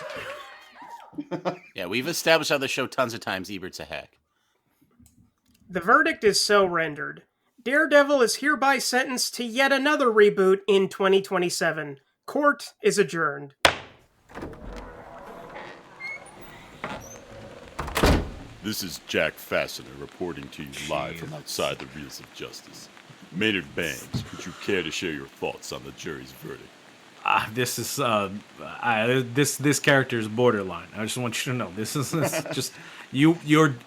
Yeah, we've established on the show tons of times Ebert's a hack. The verdict is so rendered. Daredevil is hereby sentenced to yet another reboot in 2027. Court is adjourned. This is Jack Fastener reporting to you live from outside the Reels of Justice. Maynard Bangs, would you care to share your thoughts on the jury's verdict? This is this character is borderline. I just want you to know this is just you're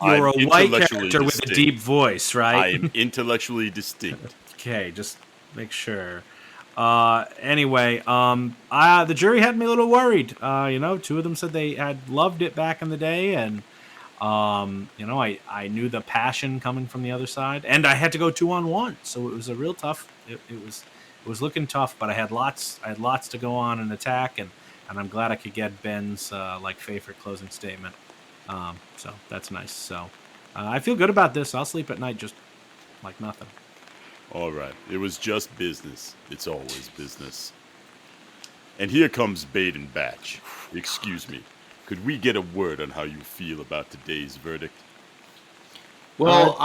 a white character with a deep voice, right? I am intellectually distinct. Okay, just make sure. Anyway, the jury had me a little worried. Two of them said they had loved it back in the day, and I knew the passion coming from the other side, and I had to go 2-on-1, so it was a real tough. It was looking tough, but I had lots to go on and attack, and I'm glad I could get Ben's favorite closing statement. So that's nice. So I feel good about this. I'll sleep at night just like nothing. All right, it was just business. It's always business. And here comes Bede and Batch. Excuse me. Could we get a word on how you feel about today's verdict? Well,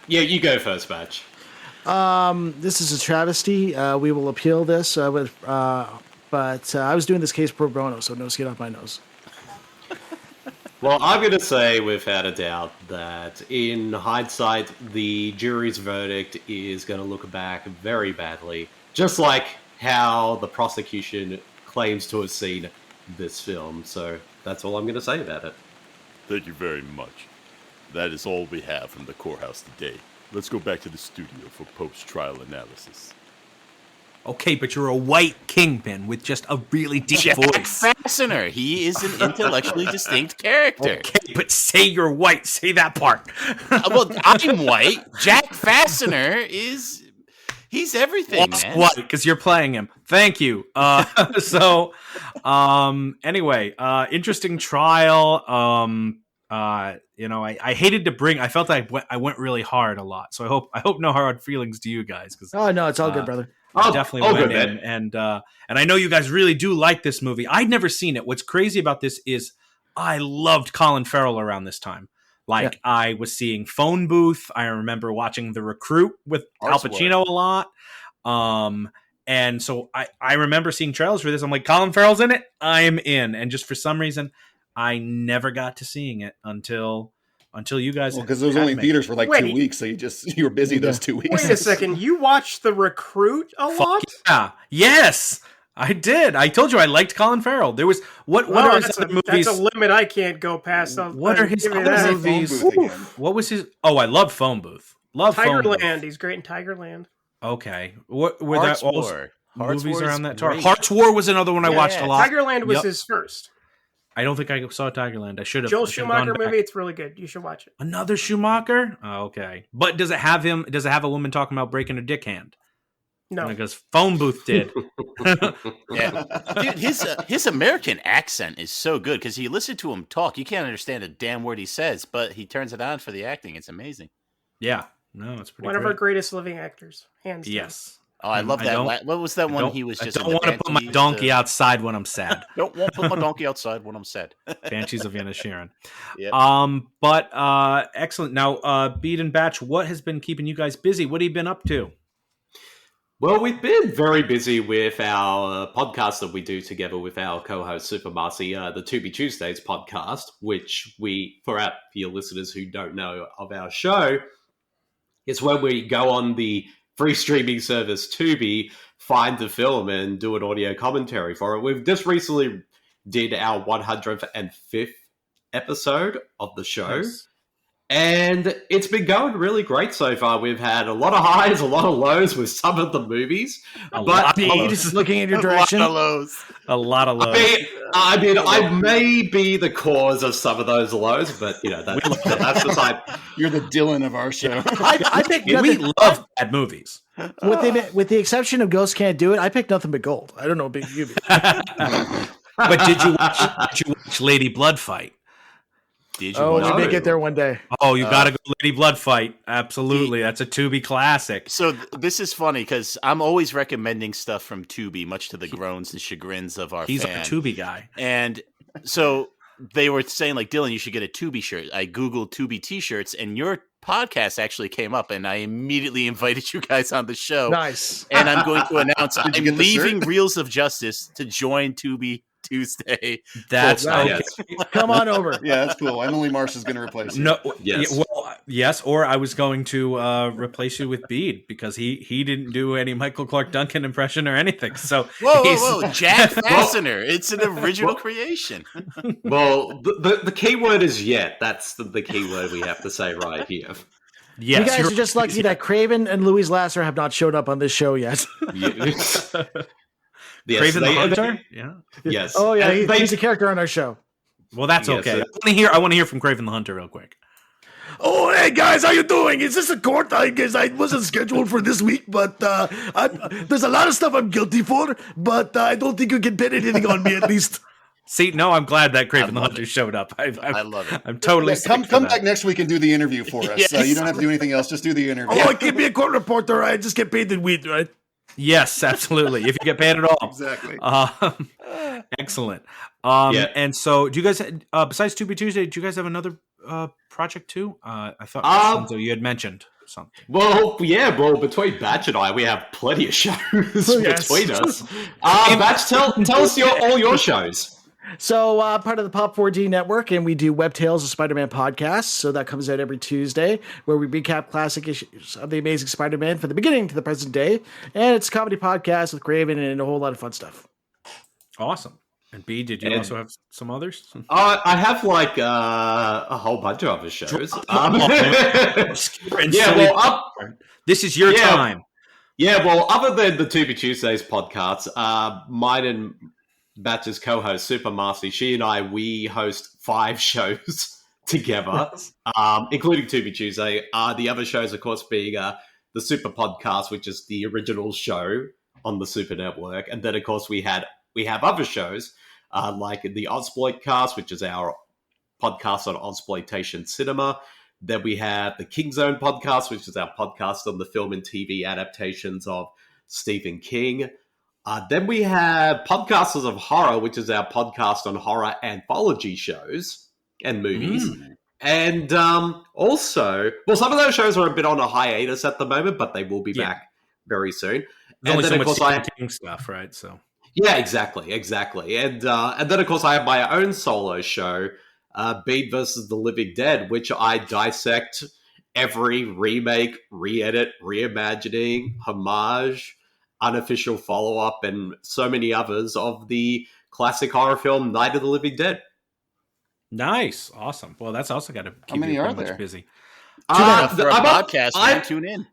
yeah, you go first, Batch. This is a travesty. We will appeal this, but I was doing this case pro bono, so no skin off my nose. Well, I'm going to say without a doubt that in hindsight, the jury's verdict is going to look back very badly, just like how the prosecution claims to have seen this film. So that's all I'm going to say about it. Thank you very much. That is all we have from the courthouse today. Let's go back to the studio for post-trial analysis. Okay, but you're a white kingpin with just a really deep Jack voice. Fastener. He is an intellectually distinct character. Okay, but say you're white. Say that part. Well, I'm white. Jack Fastener he's everything, man. What? Because you're playing him. Thank you. Anyway, interesting trial. I hated to bring. I felt I went really hard a lot. So I hope no hard feelings to you guys. Oh no, it's all good, brother. I definitely went in, and I know you guys really do like this movie. I'd never seen it. What's crazy about this is I loved Colin Farrell around this time. I was seeing Phone Booth. I remember watching The Recruit with Al Pacino a lot. And so I remember seeing trailers for this. I'm like, Colin Farrell's in it. I'm in. And just for some reason, I never got to seeing it until you guys. Well, because it was only in theaters for 2 weeks, so you were busy those 2 weeks. Wait a second, you watched The Recruit a lot? Yeah. Yes, I did. I told you I liked Colin Farrell. There was what are his other movies? That's a limit I can't go past. What are his other movies? What was his? Oh, I love Phone Booth. Love Tigerland. He's great in Tigerland. Okay, what were Hearts that War. movies around that time? Hearts War was another one I watched a lot. Tigerland was his first. I don't think I saw Tigerland. I should have. Joel Schumacher movie. It's really good. You should watch it. Another Schumacher? Oh, okay. But does it have him? Does it have a woman talking about breaking her dick hand? No, because Phone Booth did. Yeah, dude, his American accent is so good because you listen to him talk, you can't understand a damn word he says, but he turns it on for the acting. It's amazing. Yeah, no, it's pretty. One of our greatest living actors, hands down. Yes. Oh, I love that. What was that one? He was just. I don't want to put my donkey outside when I'm sad. Don't want to put my donkey outside when I'm sad. Banshees of Inisherin. Yep. But excellent. Now, Bede and Batch, what has been keeping you guys busy? What have you been up to? Well, we've been very busy with our podcast that we do together with our co-host Super Marcy, the Tubi Tuesdays podcast, which for your listeners who don't know of our show, it's when we go on the free streaming service Tubi, find the film and do an audio commentary for it. We've just recently did our 105th episode of the show. Nice. And it's been going really great so far. We've had a lot of highs, a lot of lows with some of the movies. Bede, looking in your direction. A lot of lows. A lot of lows. I may be the cause of some of those lows, but that's beside. You're the Dylan of our show. I picked we nothing. love bad movies. With the exception of Ghost Can't Do It, I picked nothing but gold. I don't know about you. But did you watch Lady Blood fight? Did you? Oh, we may get there one day. Oh, you got to go Lady Blood fight. Absolutely. That's a Tubi classic. So this is funny because I'm always recommending stuff from Tubi, much to the groans and chagrins of our He's fan. a Tubi guy. And so they were saying, like, Dylan, you should get a Tubi shirt. I Googled Tubi t-shirts, and your podcast actually came up, and I immediately invited you guys on the show. Nice. And I'm going to announce I'm get the leaving Reels of Justice to join Tubi Tuesday. That's okay. Come on over. Yeah, that's cool. Emily Marsh is going to replace you. No, Yes. yes, or I was going to replace you with Bede because he didn't do any Michael Clark Duncan impression or anything. So Whoa, Jack Fastener. It's an original creation. Well, the key word is yet. That's the key word we have to say right here. yes, You guys you're- are just lucky that Craven and Louise Lasser have not showed up on this show yet. Yes, Craven the they- Hunter. Yeah. Yes. Oh yeah, And he's a character on our show. Well, that's Yes, okay. I want to hear from Craven the Hunter real quick. Oh, hey guys, how you doing? Is this a court? I guess I wasn't scheduled for this week, but there's a lot of stuff I'm guilty for, but I don't think you can pin anything on me at least. See, no, I'm glad that Craven the Hunter showed up. I love it. I'm totally Come back next week and do the interview for us. Yes. You don't have to do anything else. Just do the interview. Oh, I can't be a court reporter. I just get paid in weed, right? Yes, absolutely. If you get paid at all. Exactly. Excellent. Yeah. And so, do you guys, besides Tubi Tuesday, do you guys have another project too? I thought Shinzo, you had mentioned something. Well, yeah, between Batch and I, we have plenty of shows Yes. between us. Batch, tell us all your shows. So part of the Pop 4D network, and we do Web Tales of Spider-Man podcasts. So that comes out every Tuesday, where we recap classic issues of the Amazing Spider-Man from the beginning to the present day. And it's a comedy podcast with Craven and a whole lot of fun stuff. Awesome. And B, did you also have some others? I have like a whole bunch of other shows. This is your time. Yeah, well, other than the Tubi Tuesdays podcast, mine and Batch's co-host, Super Marcy, she and we host 5 shows together, including Tubi Tuesday. The other shows, of course, being the Super Podcast, which is the original show on the Super Network. And then, of course, we have other shows, like the Ozploit Cast, which is our podcast on Ozploitation cinema. Then we have the King Zone Podcast, which is our podcast on the film and TV adaptations of Stephen King. Then we have Podcasters of Horror, which is our podcast on horror anthology shows and movies. And also, well, some of those shows are a bit on a hiatus at the moment, but they will be back very soon. There's only then, so of much course, Stephen King stuff, right? So yeah, exactly. And then, of course, I have my own solo show, Bede versus the Living Dead, which I dissect every remake, re-edit, reimagining, homage, unofficial follow-up, and so many others of the classic horror film Night of the Living Dead. nice, awesome. Well, that's also got to keep many you are pretty much there? busy. For a podcast, man, tune in.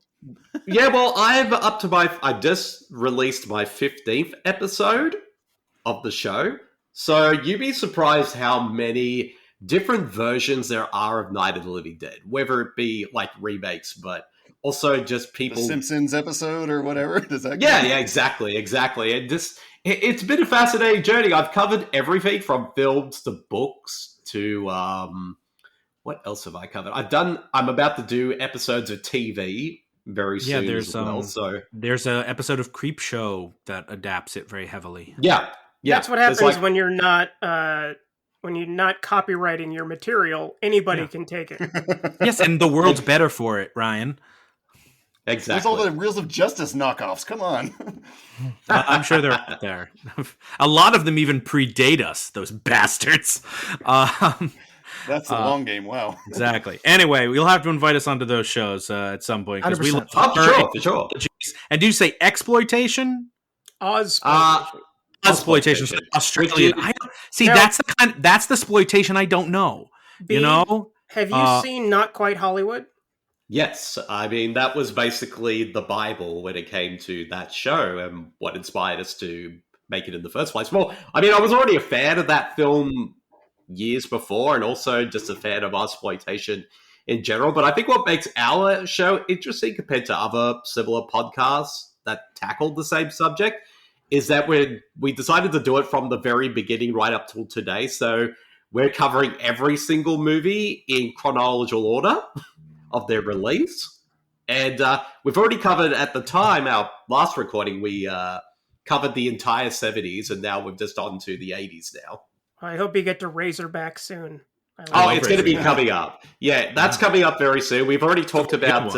Yeah, well, I just released my 15th episode of the show. So you'd be surprised how many different versions there are of Night of the Living Dead, whether it be like remakes, but also just The people. Simpsons episode or whatever. Does that? Yeah, exactly. And it's been a fascinating journey. I've covered everything from films to books to what else have I covered? I'm about to do episodes of TV very soon as well. So there's an episode of Creep Show that adapts it very heavily. yeah. That's what happens when you're not copywriting your material. Anybody can take it. Yes, and the world's better for it, Ryan. Exactly. There's all the Reels of Justice knockoffs. Come on. I'm sure they're out there. A lot of them even predate us, those bastards. That's the long game. Wow. Exactly. Anyway, you'll have to invite us onto those shows at some point. 'Cause we 100%. Oh, for sure. And do you say exploitation? Exploitation. Australian. That's the exploitation I don't know. Bede, you know? Have you seen Not Quite Hollywood? Yes, I mean, that was basically the Bible when it came to that show and what inspired us to make it in the first place. Well, I mean, I was already a fan of that film years before and also just a fan of exploitation in general. But I think what makes our show interesting compared to other similar podcasts that tackled the same subject is that we decided to do it from the very beginning right up till today. So we're covering every single movie in chronological order of their release. And we've already covered, at the time, our last recording, we covered the entire 70s, and now we're just on to the 80s now. I hope you get to Razorback soon. It's going to be coming up. Yeah, that's coming up very soon. We've already talked about...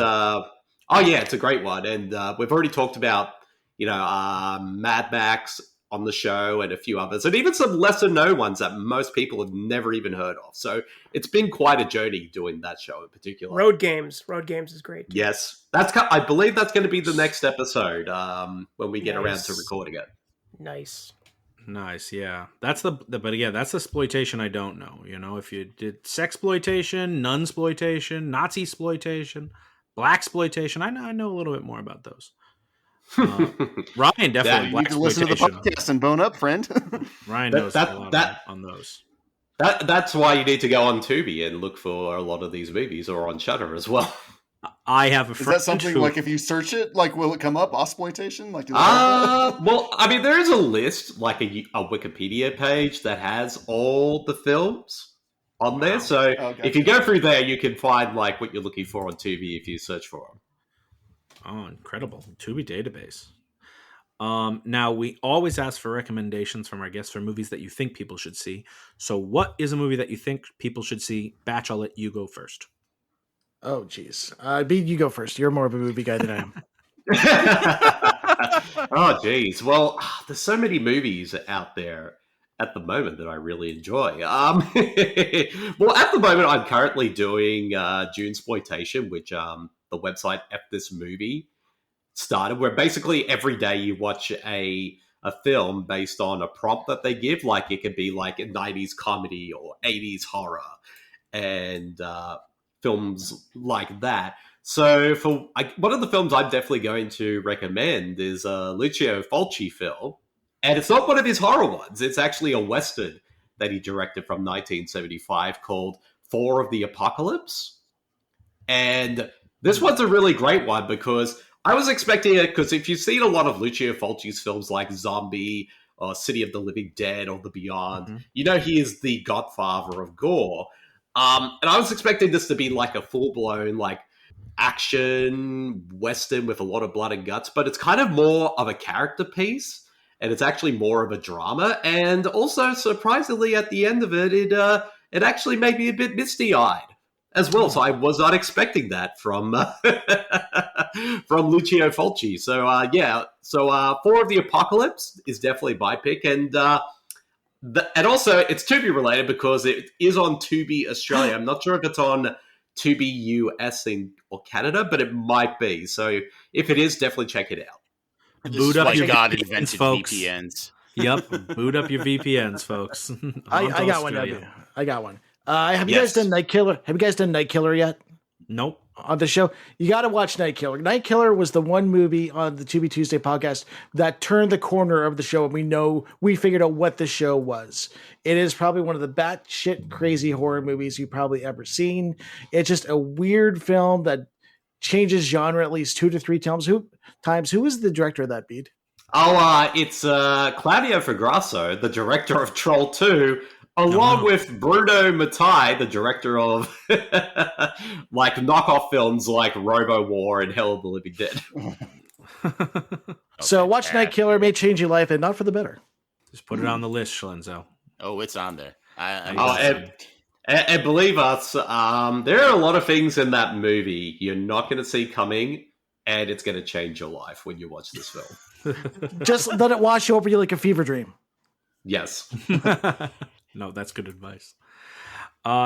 it's a great one. And we've already talked about, Mad Max on the show and a few others, and even some lesser-known ones that most people have never even heard of. So it's been quite a journey doing that show in particular. Road Games is great. Yes, I believe that's going to be the next episode when we get around to recording it. Nice, yeah. That's but again, that's the exploitation I don't know. If you did sexploitation, nunsploitation, Nazi exploitation, blaxploitation, I know a little bit more about those. Ryan definitely. You need to listen to the podcast and bone up, friend. Ryan knows a lot on those. That's why you need to go on Tubi and look for a lot of these movies, or on Shudder as well. I have a friend. Is that something like if you search it, like will it come up? Exploitation? Well, I mean, there is a list, like a Wikipedia page that has all the films on there. So if you go through there, you can find like what you're looking for on Tubi if you search for them. Oh, incredible. Tubi database. Now, we always ask for recommendations from our guests for movies that you think people should see. So what is a movie that you think people should see? Batch, I'll let you go first. Oh, geez. Bede, you go first. You're more of a movie guy than I am. Oh, geez. Well, there's so many movies out there at the moment that I really enjoy. Well, at the moment, I'm currently doing Junesploitation, which... the website F This Movie started, where basically every day you watch a film based on a prompt that they give. Like it could be like a 90s comedy or 80s horror and films like that. So one of the films I'm definitely going to recommend is a Lucio Fulci film. And it's not one of his horror ones. It's actually a Western that he directed from 1975 called Four of the Apocalypse. And this one's a really great one because I was expecting it, because if you've seen a lot of Lucio Fulci's films like Zombie or City of the Living Dead or The Beyond, he is the godfather of gore. And I was expecting this to be like a full-blown like action Western with a lot of blood and guts, but it's kind of more of a character piece, and it's actually more of a drama. And also, surprisingly, at the end of it, it actually made me a bit misty-eyed as well. So I was not expecting that from from Lucio Fulci. So Four of the Apocalypse is definitely my pick, and also it's Tubi related because it is on Tubi Australia. I'm not sure if it's on Tubi US or Canada, but it might be. So if it is, definitely check it out. Boot up your God invented folks. VPNs. Yep, boot up your VPNs, folks. I got one. I got one. Have you guys done Night Killer? Have you guys done Night Killer yet? Nope. On the show, you got to watch Night Killer. Night Killer was the one movie on the Tubi Tuesday podcast that turned the corner of the show, and we figured out what the show was. It is probably one of the batshit crazy horror movies you've probably ever seen. It's just a weird film that changes genre at least 2 to 3 times. Who is the director of that, Bede? It's Claudio Fragasso, the director of Troll 2. Along with Bruno Mattei, the director of like knockoff films like Robo War and Hell of the Living Dead. So watch Night Killer, may change your life, and not for the better. Just put it on the list, Schlenzo. Oh, it's on there. And believe us, there are a lot of things in that movie you're not going to see coming, and it's going to change your life when you watch this film. Just let it wash over you like a fever dream. Yes. No, that's good advice.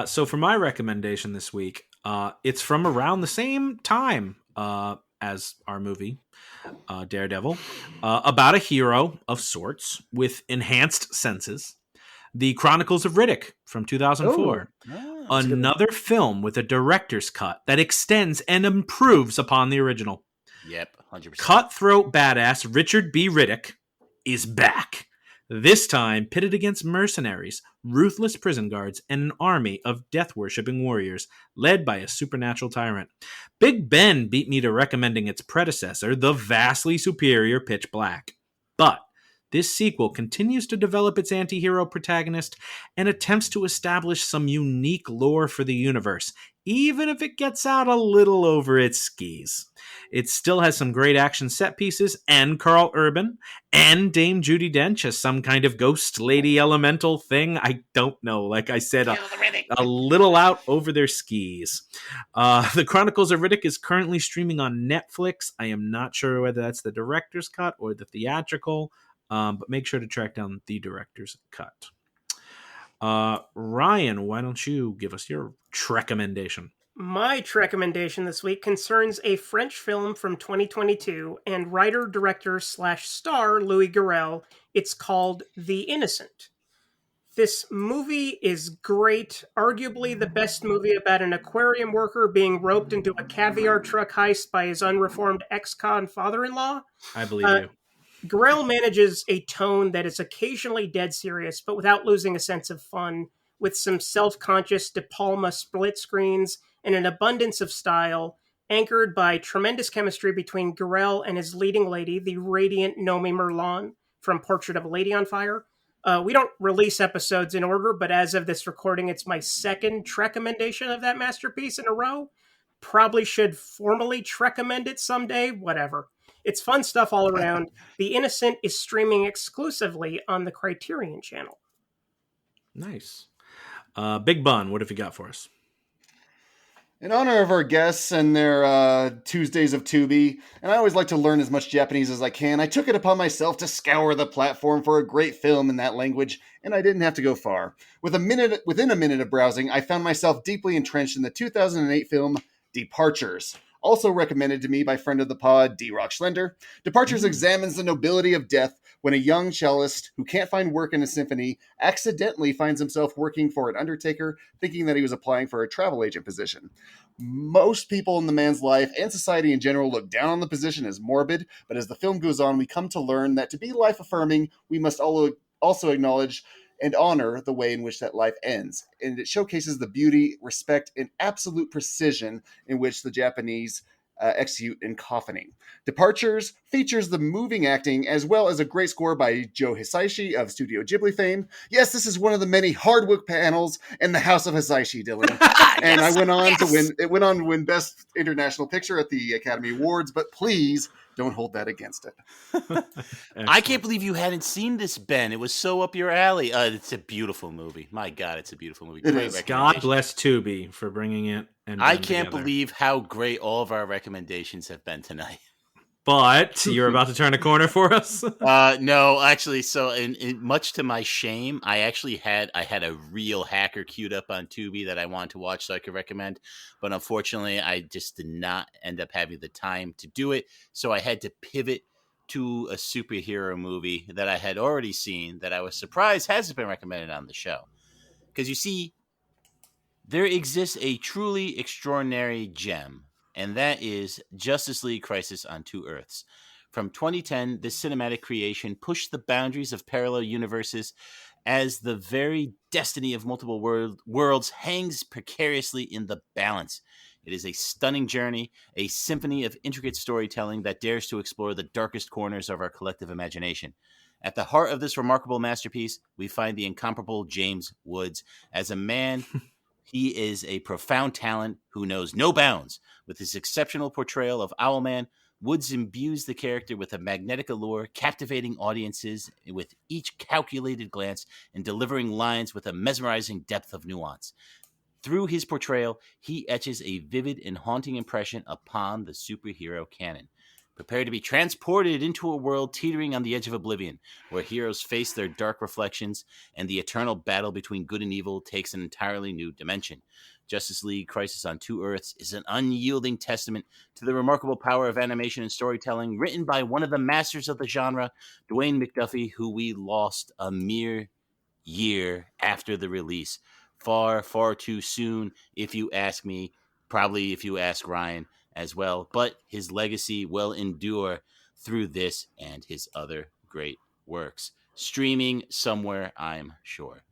So for my recommendation this week, it's from around the same time as our movie, Daredevil, about a hero of sorts with enhanced senses. The Chronicles of Riddick from 2004. Oh, Another film with a director's cut that extends and improves upon the original. Yep, 100%. Cutthroat badass Richard B. Riddick is back. This time pitted against mercenaries, ruthless prison guards, and an army of death-worshipping warriors led by a supernatural tyrant. Big Ben beat me to recommending its predecessor, the vastly superior Pitch Black. But this sequel continues to develop its anti-hero protagonist and attempts to establish some unique lore for the universe, even if it gets out a little over its skis. It still has some great action set pieces, and Carl Urban, and Dame Judi Dench as some kind of ghost lady elemental thing. I don't know. Like I said, a little out over their skis. The Chronicles of Riddick is currently streaming on Netflix. I am not sure whether that's the director's cut or the theatrical, but make sure to track down the director's cut. Ryan, why don't you give us your recommendation? My recommendation this week concerns a French film from 2022 and writer-director/star Louis Garrel. It's called The Innocent. This movie is great, arguably the best movie about an aquarium worker being roped into a caviar truck heist by his unreformed ex-con father-in-law. I believe you. Garrel manages a tone that is occasionally dead serious, but without losing a sense of fun, with some self-conscious De Palma split screens and an abundance of style, anchored by tremendous chemistry between Garrel and his leading lady, the radiant Nomi Merlan from Portrait of a Lady on Fire. We don't release episodes in order, but as of this recording, it's my second recommendation of that masterpiece in a row. Probably should formally recommend it someday, whatever. It's fun stuff all around. The Innocent is streaming exclusively on the Criterion channel. Nice. Big Bun, what have you got for us? In honor of our guests and their Tuesdays of Tubi, and I always like to learn as much Japanese as I can, I took it upon myself to scour the platform for a great film in that language, and I didn't have to go far. Within a minute of browsing, I found myself deeply entrenched in the 2008 film Departures. Also recommended to me by friend of the pod, D-Rock Schlender. Departures examines the nobility of death when a young cellist who can't find work in a symphony accidentally finds himself working for an undertaker, thinking that he was applying for a travel agent position. Most people in the man's life and society in general look down on the position as morbid, but as the film goes on, we come to learn that to be life-affirming, we must also acknowledge and honor the way in which that life ends. And it showcases the beauty, respect, and absolute precision in which the Japanese execute in coffining. Departures features the moving acting as well as a great score by Joe Hisaishi of Studio Ghibli fame. Yes, this is one of the many hard work panels in the House of Hisaishi, Dylan. And I went on to win Best International Picture at the Academy Awards, but please don't hold that against it. I can't believe you hadn't seen this, Ben. It was so up your alley. It's a beautiful movie. My God, it's a beautiful movie. It Great is. God bless Tubi for bringing it. And I them can't together. believe how great all of our recommendations have been tonight. But you're about to turn a corner for us. No, actually, so in much to my shame, I had a real hacker queued up on Tubi that I wanted to watch so I could recommend, but unfortunately, I just did not end up having the time to do it. So I had to pivot to a superhero movie that I had already seen that I was surprised hasn't been recommended on the show. Because you see, there exists a truly extraordinary gem, and that is Justice League Crisis on Two Earths. From 2010, this cinematic creation pushed the boundaries of parallel universes as the very destiny of multiple worlds hangs precariously in the balance. It is a stunning journey, a symphony of intricate storytelling that dares to explore the darkest corners of our collective imagination. At the heart of this remarkable masterpiece, we find the incomparable James Woods. As a man, he is a profound talent who knows no bounds. With his exceptional portrayal of Owlman, Woods imbues the character with a magnetic allure, captivating audiences with each calculated glance and delivering lines with a mesmerizing depth of nuance. Through his portrayal, he etches a vivid and haunting impression upon the superhero canon. Prepare to be transported into a world teetering on the edge of oblivion, where heroes face their dark reflections and the eternal battle between good and evil takes an entirely new dimension. Justice League Crisis on Two Earths is an unyielding testament to the remarkable power of animation and storytelling, written by one of the masters of the genre, Dwayne McDuffie, who we lost a mere year after the release. Far, far too soon, if you ask me. Probably if you ask Ryan as well. But his legacy will endure through this and his other great works. Streaming somewhere, I'm sure.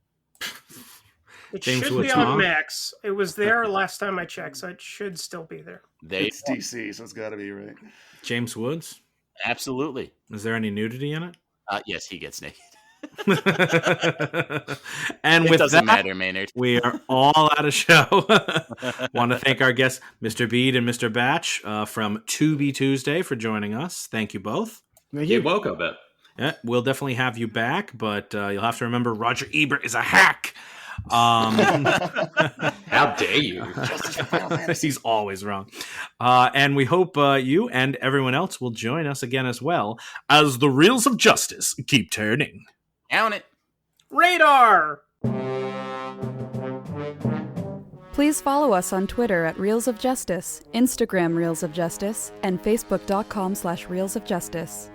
It James should Woods, be on huh? Max. It was there last time I checked, so it should still be there. It's DC, so it's got to be right. James Woods? Absolutely. Is there any nudity in it? Yes, he gets naked. And It with doesn't that, matter, Maynard. we are all out of show. Want to thank our guests, Mr. Bede and Mr. Batch from Tubi Tuesday for joining us. Thank you both. You're welcome, Ben. Yeah, we'll definitely have you back, but you'll have to remember Roger Ebert is a hack. How dare you? He's always wrong. And we hope you and everyone else will join us again as well as the Reels of Justice keep turning. Count it. Radar! Please follow us on Twitter at Reels of Justice, Instagram Reels of Justice, and Facebook.com/Reels of Justice.